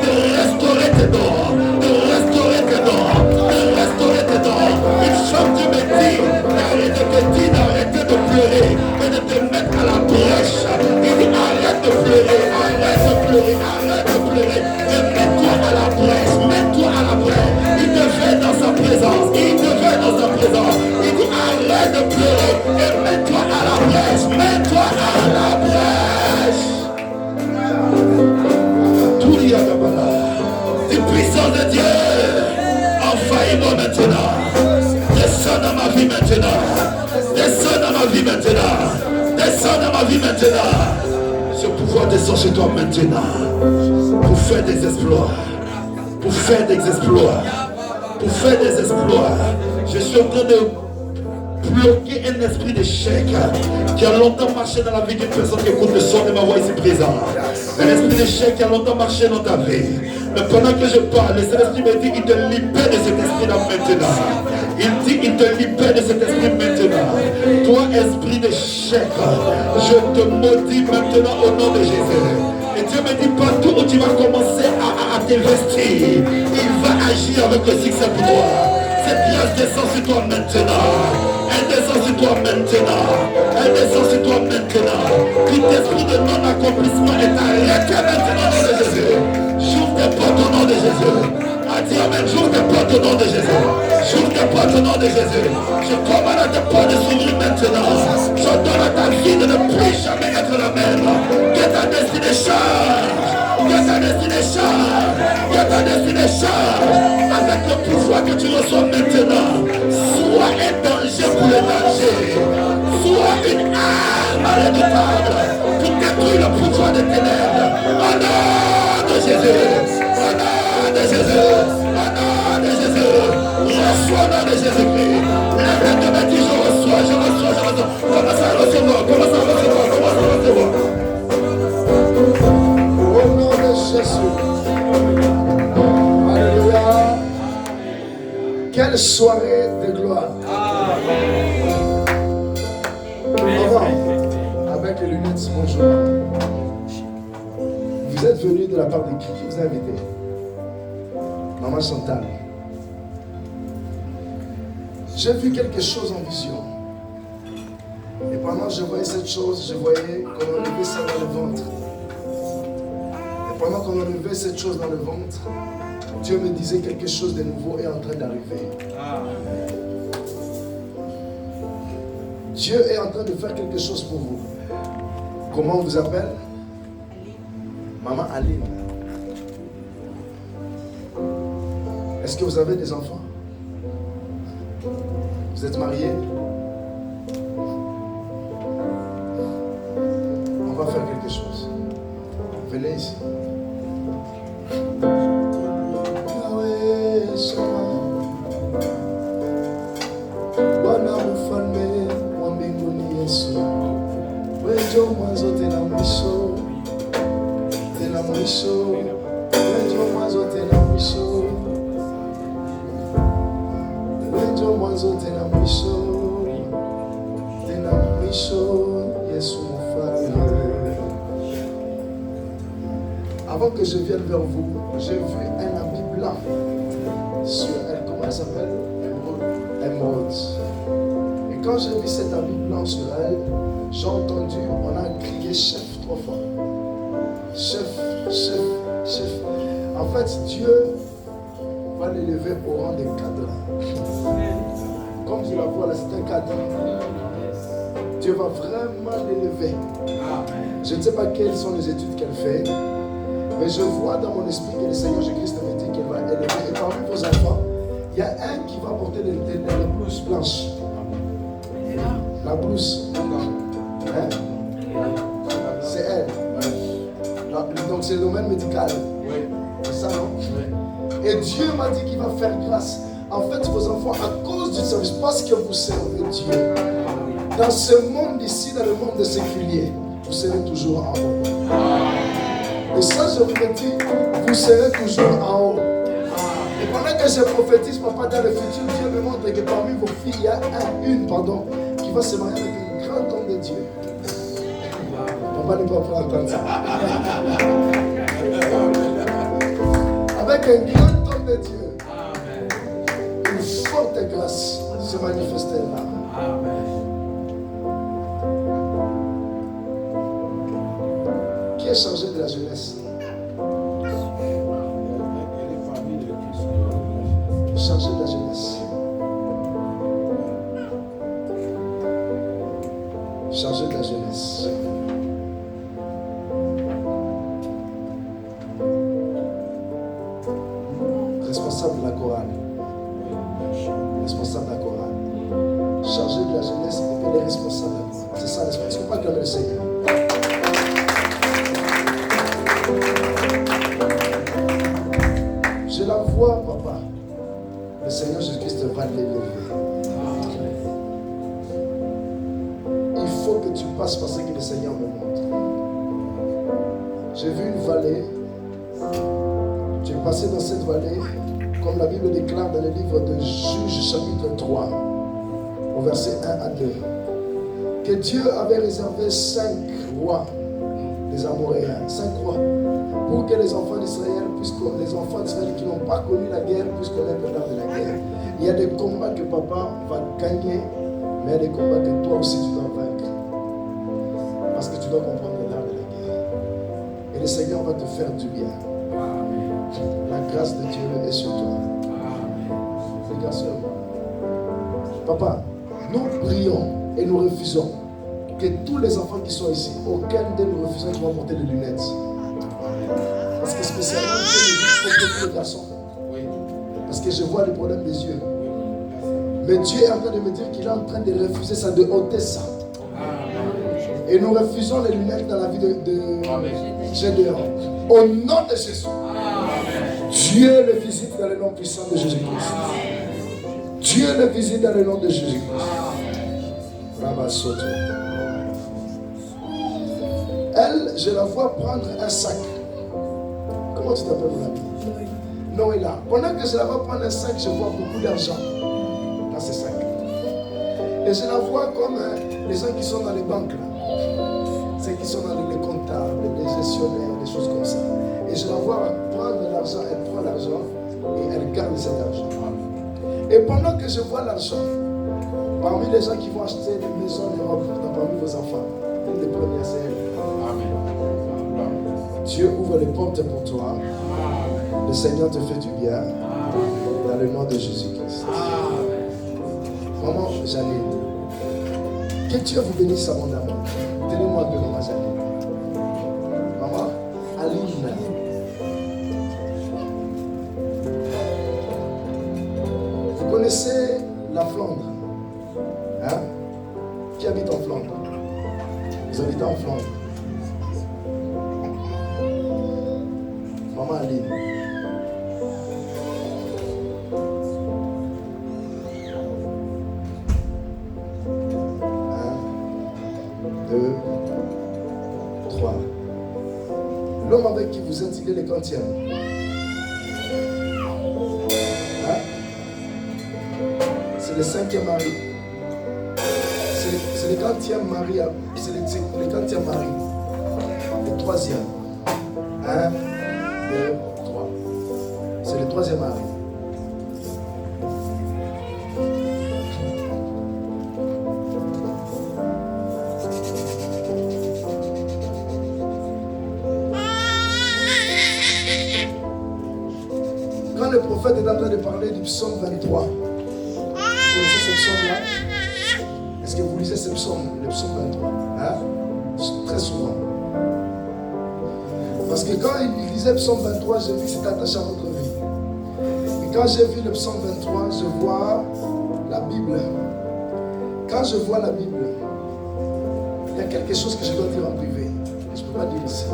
De restaurer tes dons. De restaurer tes dons. De restaurer tes dons. Une femme Dieu me dit, d'arrêter de pleurer, mais de te mettre à la brèche. Il dit arrête de pleurer, arrête de pleurer, arrête de pleurer. Et mets-toi à la brèche, mets-toi à la brèche. Il te fait dans sa présence, il te fait dans sa présence. Il dit arrête de pleurer et mets-toi à la brèche, mets-toi à la brèche. Tout y a là-bas. Dis puissance de Dieu, envahis-moi maintenant. Descends dans ma vie maintenant. Descends dans ma vie maintenant. Descends dans ma vie maintenant. Ce pouvoir descend chez toi maintenant. Pour faire des exploits. Pour faire des exploits. Pour faire des exploits. Je suis en train de bloquer un esprit d'échec qui a longtemps marché dans la vie d'une personne qui écoute le son de ma voix ici présent. Un esprit d'échec qui a longtemps marché dans ta vie. Mais pendant que je parle, le Saint-Esprit me dit qu'il te libère de cet esprit-là maintenant. Il dit qu'il te libère de cet esprit maintenant. Toi, esprit d'échec, je te maudis maintenant au nom de Jésus. Et Dieu me dit partout où tu vas commencer à t'investir, il va agir avec le succès pour toi. Cette grâce descend sur toi maintenant. Elle descend sur toi maintenant. Elle descend sur toi maintenant. Tout esprit de non-accomplissement est arrêté maintenant au nom de Jésus. J'ouvre tes portes au nom de Jésus. A dit Amen. J'ouvre tes portes au nom de Jésus. J'ouvre tes portes au nom de Jésus. Je commande à tes portes de s'ouvrir maintenant. Je donne à ta vie de ne plus jamais être la même. Que ta destinée change. Que ta destinée change. Que ta destinée change. Avec le pouvoir que tu reçois maintenant. Sois un danger pour le danger. Sois une arme redoutable qui détruit le pouvoir des ténèbres. Au nom de Jésus. Au nom de Jésus. Au nom de Jésus. Reçois au nom de Jésus-Christ. Lève de me dire je reçois, je reçois, je reçois. Commence à recevoir, commence à recevoir, commence à recevoir. Au nom de Jésus. Alléluia. Quelle soirée de gloire. Avant, avec les lunettes, bonjour. Vous êtes venu de la part de qui vous a invité? Maman Chantal. J'ai vu quelque chose en vision. Et pendant que je voyais cette chose, je voyais qu'on enlevait ça dans le ventre. Et pendant qu'on enlevait cette chose dans le ventre, Dieu me disait quelque chose de nouveau est en train d'arriver. Dieu est en train de faire quelque chose pour vous. Comment on vous appelle? Maman Aline. Est-ce que vous avez des enfants? Vous êtes mariés? On va faire quelque chose. Venez ici. Avant que je vienne vers vous, j'ai vu un habit blanc sur elle. Comment elle s'appelle? Émeraude. Et quand j'ai vu cet habit blanc sur elle, j'ai entendu, on a crié chef 3 fois. Chef, chef, chef. En fait, Dieu va l'élever au rang de cadre. Comme tu la vois là, c'est un cadre. Dieu va vraiment l'élever. Je ne sais pas quelles sont les études qu'elle fait, mais je vois dans mon esprit que le Seigneur Jésus-Christ me dit qu'elle va élever. Et parmi vos enfants, il y a un qui va porter la blouse blanche. La blouse. Hein? C'est elle. Donc c'est le domaine médical. C'est ça, non? Et Dieu m'a dit qu'il va faire grâce. En fait, vos enfants, à cause du service, parce que vous servez Dieu, dans ce monde ici, dans le monde séculier, vous serez toujours en haut. Et ça, je vous le dis, vous serez toujours en haut. Et pendant que je prophétise, papa, dans le futur, Dieu me montre que parmi vos filles, il y a une qui va se marier avec un grand homme de Dieu. Papa ne peut pas entendre ça. Avec un grand homme de Dieu. Une forte grâce se manifester là. Qui est chargé de la jeunesse? Chargé de la jeunesse. Chargé de la jeunesse. Responsable de la chorale. Responsable de la chorale. Chargé de la jeunesse et elle est responsable. C'est ça, responsable. Est-ce qu'on peut acclamer le Seigneur? Je la vois, papa. Le Seigneur Jésus-Christ va l'élever. que tu passes par ce que le Seigneur me montre. J'ai vu une vallée. Tu es passé dans cette vallée, comme la Bible déclare dans le livre de Juges chapitre 3, au verset 1 à 2, que Dieu avait réservé 5 rois des Amoréens, 5 rois, pour que les enfants d'Israël, qui n'ont pas connu la guerre, puissent connaître l'art de la guerre. Il y a des combats que papa va gagner, mais il y a des combats que toi aussi tu dois vaincre. Parce que tu dois comprendre l'art de la guerre. Et le Seigneur va te faire du bien. La grâce de Dieu est sur toi. Regarde sur moi. Papa, nous prions et nous refusons que tous les enfants qui sont ici, aucun d'eux nous refusons qui vont porter des lunettes. Parce que spécialement, Dieu me dit pour les garçons. Parce que je vois le problème des yeux. Mais Dieu est en train de me dire qu'il est en train de refuser ça, de ôter ça. Et nous refusons les lunettes dans la vie de Gédéon. Au nom de Jésus. Dieu le visite dans le nom puissant de Jésus-Christ. Dieu le visite dans le nom de Jésus-Christ. Elle, je la vois prendre un sac. Comment tu t'appelles, mon ami? Noéla. Pendant que je la vois prendre un sac, je vois beaucoup d'argent dans ce sac. Et je la vois comme les gens qui sont dans les banques là. Ceux qui sont dans les comptables, les gestionnaires, des choses comme ça. Et je la vois prendre l'argent, elle prend l'argent et elle garde cet argent. Et pendant que je vois l'argent, parmi les gens qui vont acheter des maisons, des robes, parmi vos enfants, une des premières, c'est elle. Dieu ouvre les portes pour toi. Le Seigneur te fait du bien. Dans le nom de Jésus-Christ. Maman Janine, que Dieu vous bénisse abondamment. Tenez-moi un peu, maman Janine. Maman Aline. Vous connaissez la Flandre? Hein? Qui habite en Flandre? Vous habitez en Flandre? Maman Aline. L'homme avec qui vous êtes, il est le quantième. Hein? C'est le 5e mari. C'est le 40e mari. C'est le 40e mari. Le 3e. 1, 2, 3. C'est le 3e mari. Le prophète est en train de parler du psaume 23. Vous connaissez ce psaume-là? Est-ce que vous lisez ce psaume, le psaume 23? Hein? Très souvent. Parce que quand il lisait le psaume 23, j'ai vu que c'était attaché à votre vie. Et quand j'ai vu le psaume 23, je vois la Bible. Quand je vois la Bible, il y a quelque chose que je dois dire en privé. Je ne peux pas dire ici.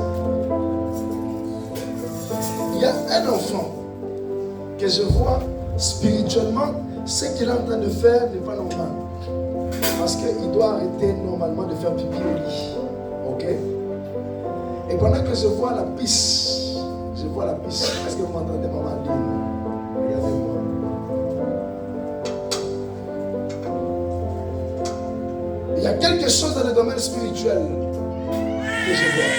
Il y a un enfant que je vois spirituellement, ce qu'il est en train de faire n'est pas normal. Parce qu'il doit arrêter normalement de faire pipi au lit. Ok? Et pendant que je vois la pisse, est-ce que vous m'entendez, maman Aline? Regardez-moi. Il y a quelque chose dans le domaine spirituel que je vois.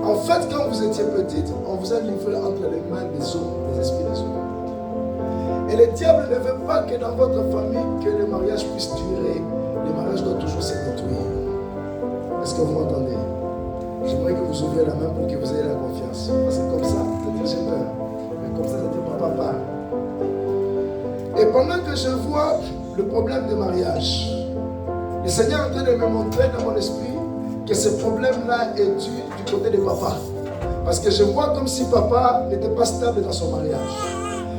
En fait, quand vous étiez petite, on vous a livré entre les mains des hommes, des esprits des hommes. Et le diable ne veut pas que dans votre famille, que le mariage puisse durer. Le mariage doit toujours se détruire. Est-ce que vous m'entendez? J'aimerais que vous ouvriez la main pour que vous ayez la confiance. Parce que comme ça, peut-être j'ai peur. Mais comme ça, c'était pas papa. Et pendant que je vois le problème de mariage, le Seigneur est en train de me montrer dans mon esprit que ce problème-là est dû du côté de papa. Parce que je vois comme si papa n'était pas stable dans son mariage.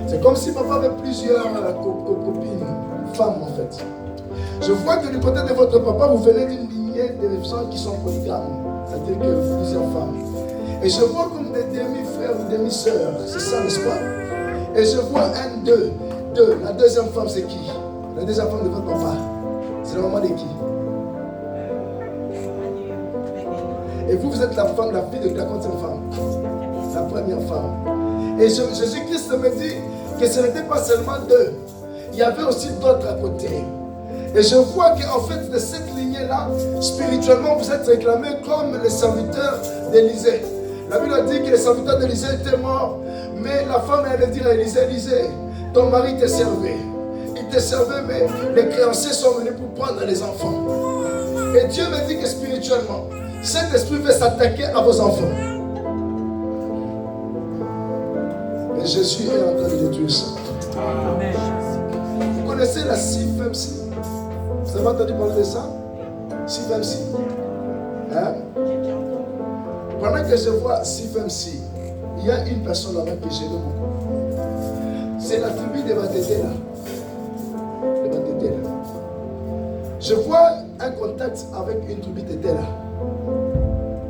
C'est comme si papa avait plusieurs copines, femmes en fait. Je vois que du côté de votre papa, vous venez d'une lignée de gens qui sont polygames, c'est-à-dire que plusieurs femmes. Et je vois comme comme des demi-frères ou demi-sœurs. C'est ça, n'est-ce pas? Et je vois un, deux. La deuxième femme, c'est qui? La deuxième femme de votre papa. C'est la maman de qui? Et vous, vous êtes la fille de la quatrième femme. La première femme. Et Jésus-Christ me dit que ce n'était pas seulement deux. Il y avait aussi d'autres à côté. Et je vois qu'en fait, de cette lignée-là, spirituellement, vous êtes réclamés comme les serviteurs d'Élisée. La Bible a dit que les serviteurs d'Élisée étaient morts. Mais la femme allait dire à Élisée, Élisée, ton mari te servait. Il te servait, mais les créanciers sont venus pour prendre les enfants. Et Dieu me dit que spirituellement, cet esprit veut s'attaquer à vos enfants. Et Jésus est en train de détruire ça. Amen. Vous connaissez la CFMC? Vous avez entendu parler de ça? CFMC. Hein? Pendant que je vois CFMC, il y a une personne là-bas que j'aime beaucoup. C'est la tribu de Batété là. De Batété là. Je vois un contact avec une tribu de Tété là.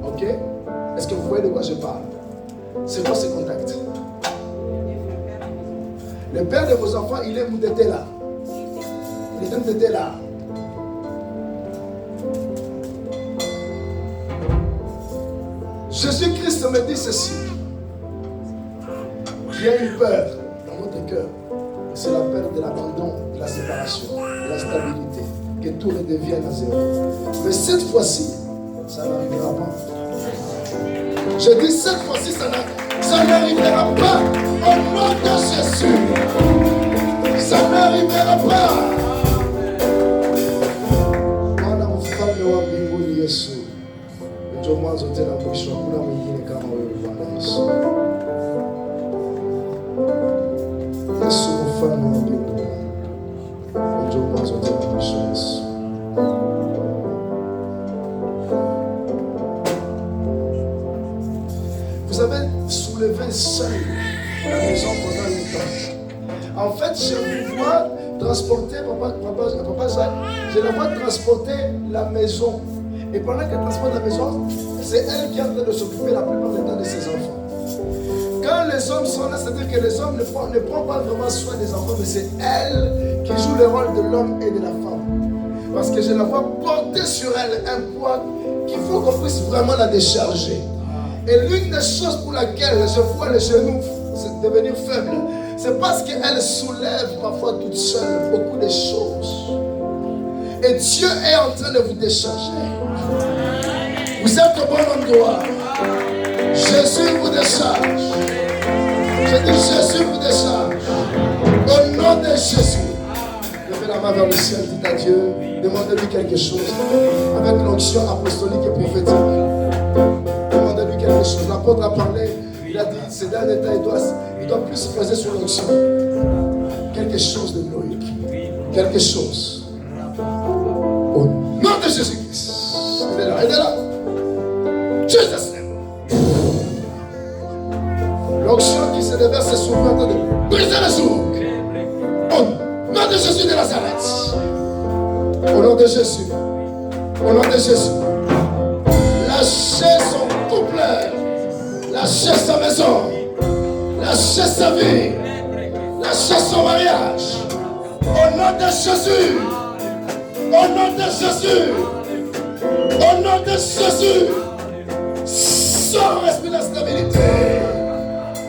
Ok? Est-ce que vous voyez de quoi je parle? C'est quoi ce contact? Le père de vos enfants, il est Moutété là. Il est Moutété là. Jésus-Christ me dit ceci. Il y a une peur dans votre cœur. C'est la peur de l'abandon, de la séparation, de la stabilité. Que tout redevienne à zéro. Mais cette fois-ci, ça n'arrivera pas. Je dis cette fois-ci, ça n'arrivera pas. Au nom de Jésus. Ça n'arrivera pas. Mwana mfalme wa mbinguni Yesu. Ndio mwanzo tena mwisho. Hakuna mwingine kama wewe Bwana Yesu. Yesu mfalme wa mbinguni. Ndio mwanzo tena mwisho Yesu. Vous avez soulevé seul la maison pendant le temps. En fait, je vous vois transporter, papa Jacques, je la vois transporter la maison. Et pendant qu'elle transporte la maison, c'est elle qui est en train de s'occuper la plupart du temps de ses enfants. Quand les hommes sont là, c'est-à-dire que les hommes ne prennent pas vraiment soin des enfants, mais c'est elle qui joue le rôle de l'homme et de la femme. Parce que je la vois porter sur elle un poids qu'il faut qu'on puisse vraiment la décharger. Et l'une des choses pour laquelle je vois les genoux devenir faibles, c'est parce qu'elle soulève parfois toute seule beaucoup de choses. Et Dieu est en train de vous décharger. Vous êtes au bon endroit. Jésus vous décharge. Je dis Jésus vous décharge. Au nom de Jésus. Levez la main vers le ciel, dites à Dieu, demandez-lui quelque chose. Avec l'onction apostolique et prophétique. Demandez-lui quelque chose. L'apôtre a parlé, il a dit, c'est d'un état, il doit plus se poser sur l'onction. Quelque chose de glorieux. Quelque chose. Au nom de Jésus-Christ. Aidez-la, aidez-la. Jesus name. L'onction qui se déverse sur vous en train de briser le sourd. Au nom de Jésus de Nazareth. Au nom de Jésus. Au nom de Jésus. Lâchez son couple. Lâchez sa maison. Lâchez sa vie. Lâchez son mariage. Au nom de Jésus. Au nom de Jésus. Au nom de Jésus. Sors, esprit d'instabilité.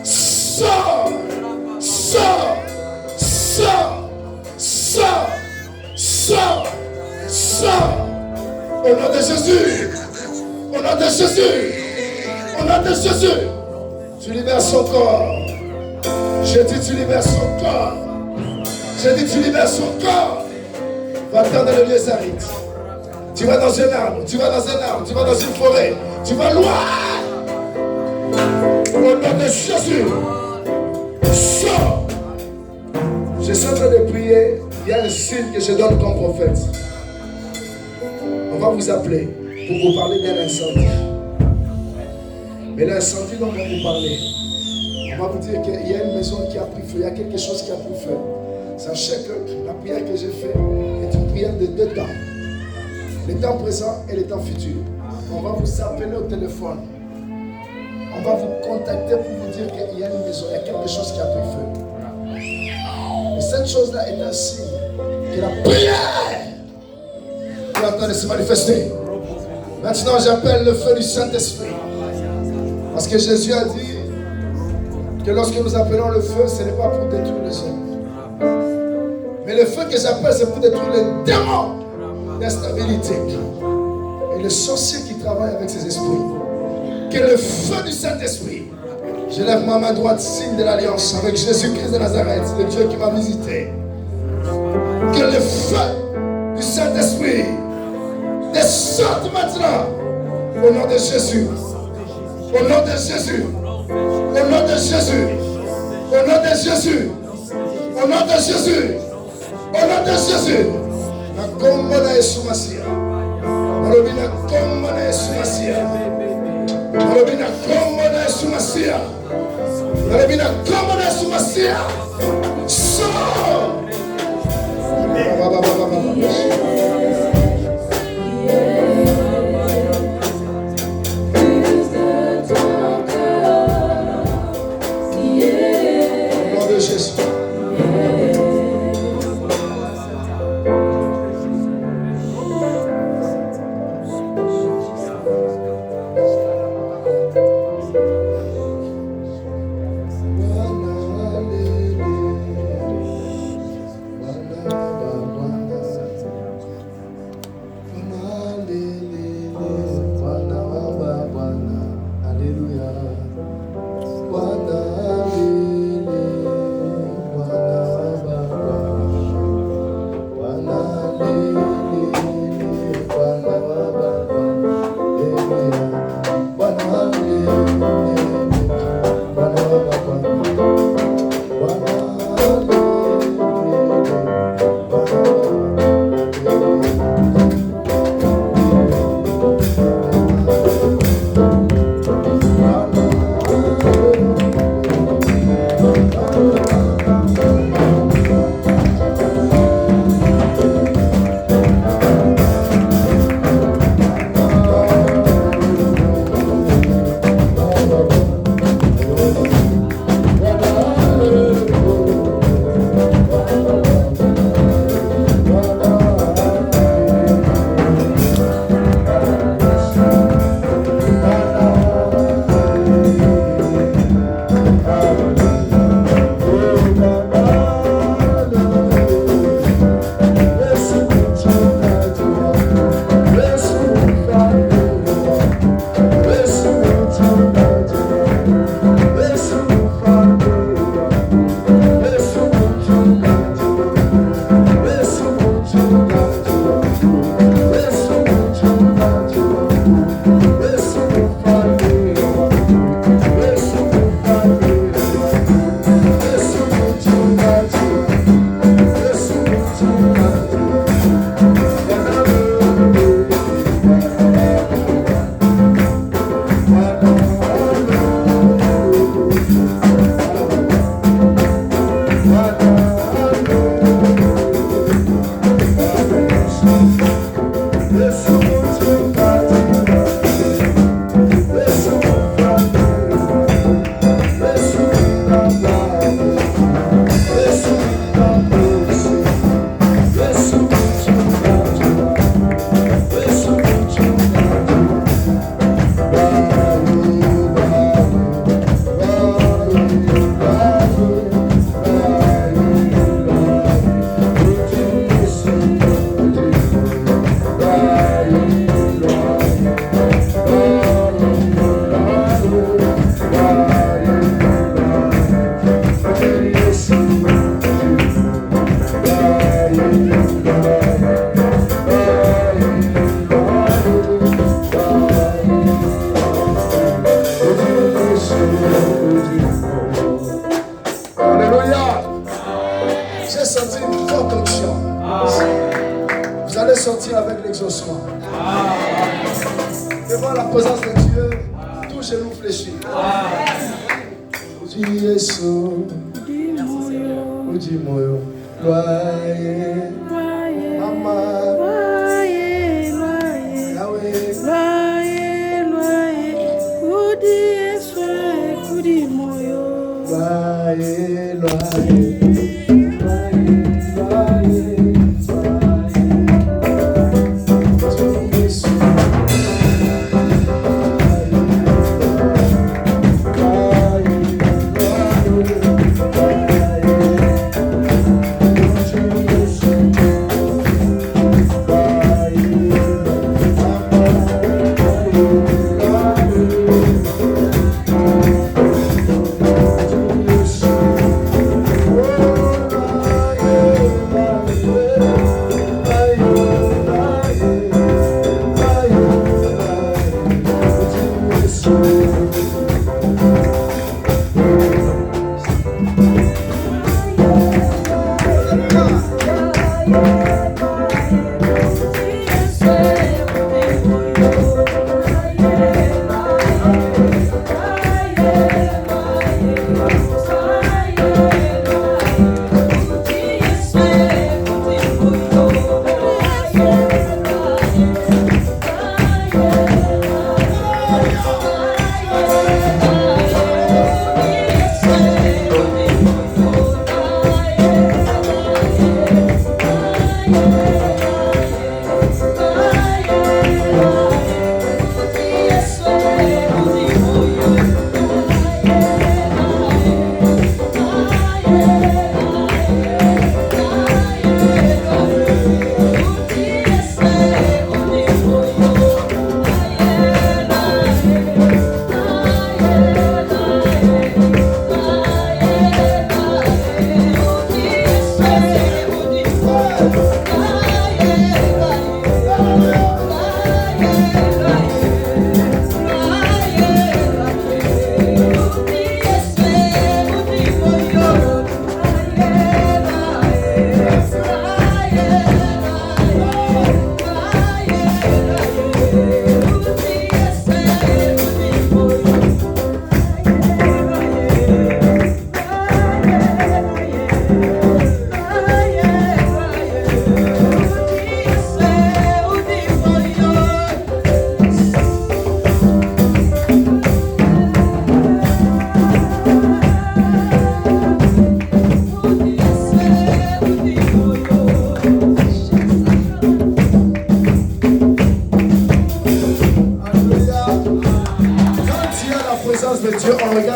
Sors. Sors. Sors. Sors. Sors. Sors. Au nom de Jésus. Au nom de Jésus. Au nom de Jésus. Tu libères son corps. Je dis tu libères son corps. Je dis tu libères son corps. Va-t'en dans le lieu aride. Tu vas dans un arbre, tu vas dans un arbre, tu vas dans une forêt, tu vas loin. Au nom de Jésus. Sors. Je suis en train de prier. Il y a un signe que je donne comme prophète. On va vous appeler pour vous parler d'un incendie. Mais l'incendie dont on va vous parler, on va vous dire qu'il y a une maison qui a pris feu, il y a quelque chose qui a pris feu. Sachez que la prière que j'ai faite est une prière de deux temps. Le temps présent et le temps futur. On va vous appeler au téléphone. on va vous contacter pour vous dire qu'il y a une maison, il y a quelque chose qui a pris feu. Et cette chose-là est un signe que la prière est en train de se manifester. Maintenant, j'appelle le feu du Saint-Esprit. Parce que Jésus a dit que lorsque nous appelons le feu, ce n'est pas pour détruire les hommes. Mais le feu que j'appelle, c'est pour détruire les démons d'instabilité et les sorciers qui travaillent avec ces esprits. Que le feu du Saint-Esprit, je lève ma main droite, signe de l'alliance avec Jésus-Christ de Nazareth, le Dieu qui m'a visité. Que le feu du Saint-Esprit descende maintenant au nom de Jésus. Au nom de Jésus. Au nom de Jésus. Au nom de Jésus. Au nom de Jésus. Au nom de Jésus. Na kombo na Yesu Masia. Nalobi na kombo na Yesu Masia. Nalobi na kombo na Yesu Masia. Nalobi na kombo na Yesu Masia. Sors. sortir avec l'exaucement. Devant la présence de Dieu, tout genou fléchit. Udi Yesu, Udi Moyo, Loye, Mama, Yahweh, Udi Yesu.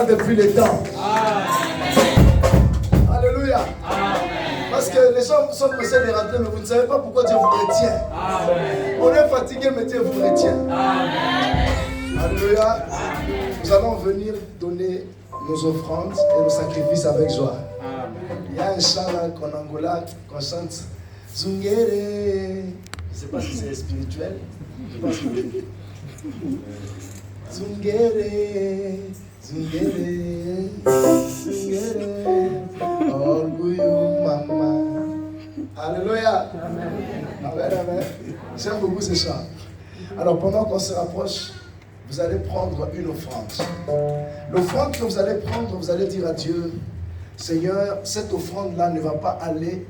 depuis le temps. Alléluia. Parce que les gens sont pressés de rentrer, mais vous ne savez pas pourquoi Dieu vous retient. On est fatigué, mais Dieu vous retient. Alléluia. Nous allons venir donner nos offrandes et nos sacrifices avec joie. Il y a un chant en Angola qu'on chante Zungere. Je ne sais pas si c'est spirituel. Je pense que oui. Zungere, Zungere, Zungere, Orgueil Mama. Alléluia. Amen, amen. J'aime beaucoup ce chant. Alors pendant qu'on se rapproche, vous allez prendre une offrande. L'offrande que vous allez prendre, vous allez dire à Dieu, Seigneur, cette offrande-là ne va pas aller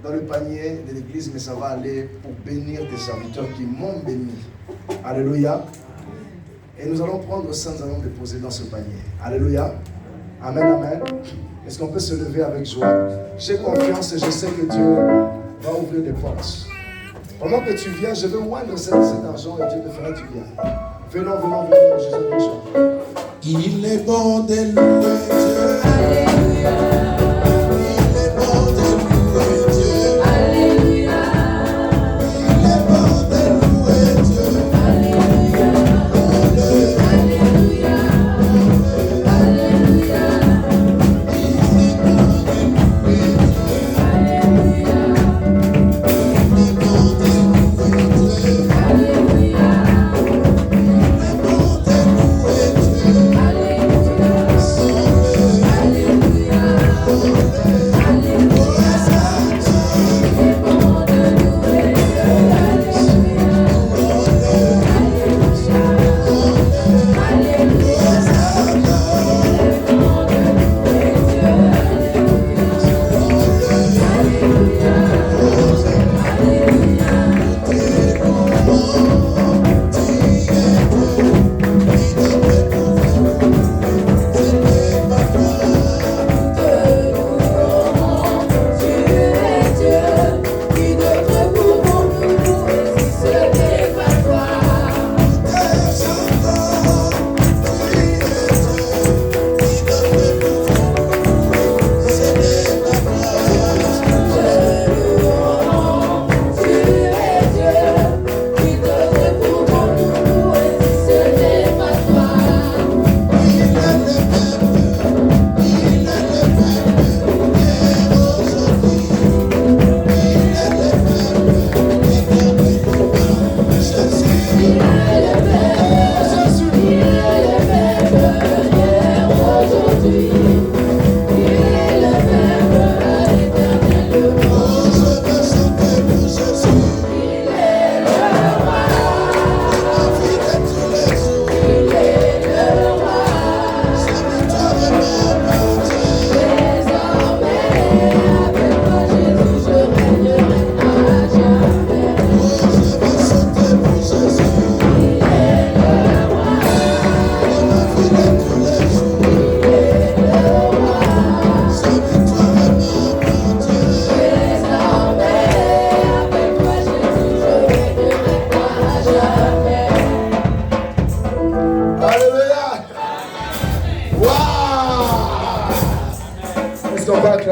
dans le panier de l'église, mais ça va aller pour bénir des serviteurs qui m'ont béni. Alléluia. Et nous allons prendre ça, nous allons le déposer dans ce panier. Alléluia. Amen, amen. Est-ce qu'on peut se lever avec joie? J'ai confiance et je sais que Dieu va ouvrir des portes. Pendant que tu viens, je veux moindre cet argent et Dieu te fera du bien. Venons, venons, venons, Jésus avec joie. Il est bon de louer Dieu. Alléluia. Il est bon de louer Dieu. Alléluia. Il est bon de louer Dieu. Alléluia. Alléluia. Alléluia. Il est bon de louer Dieu.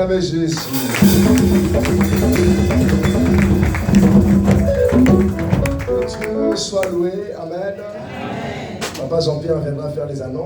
acclamer Jésus. Que Dieu soit loué. Amen. Papa Jean-Pierre viendra faire les annonces.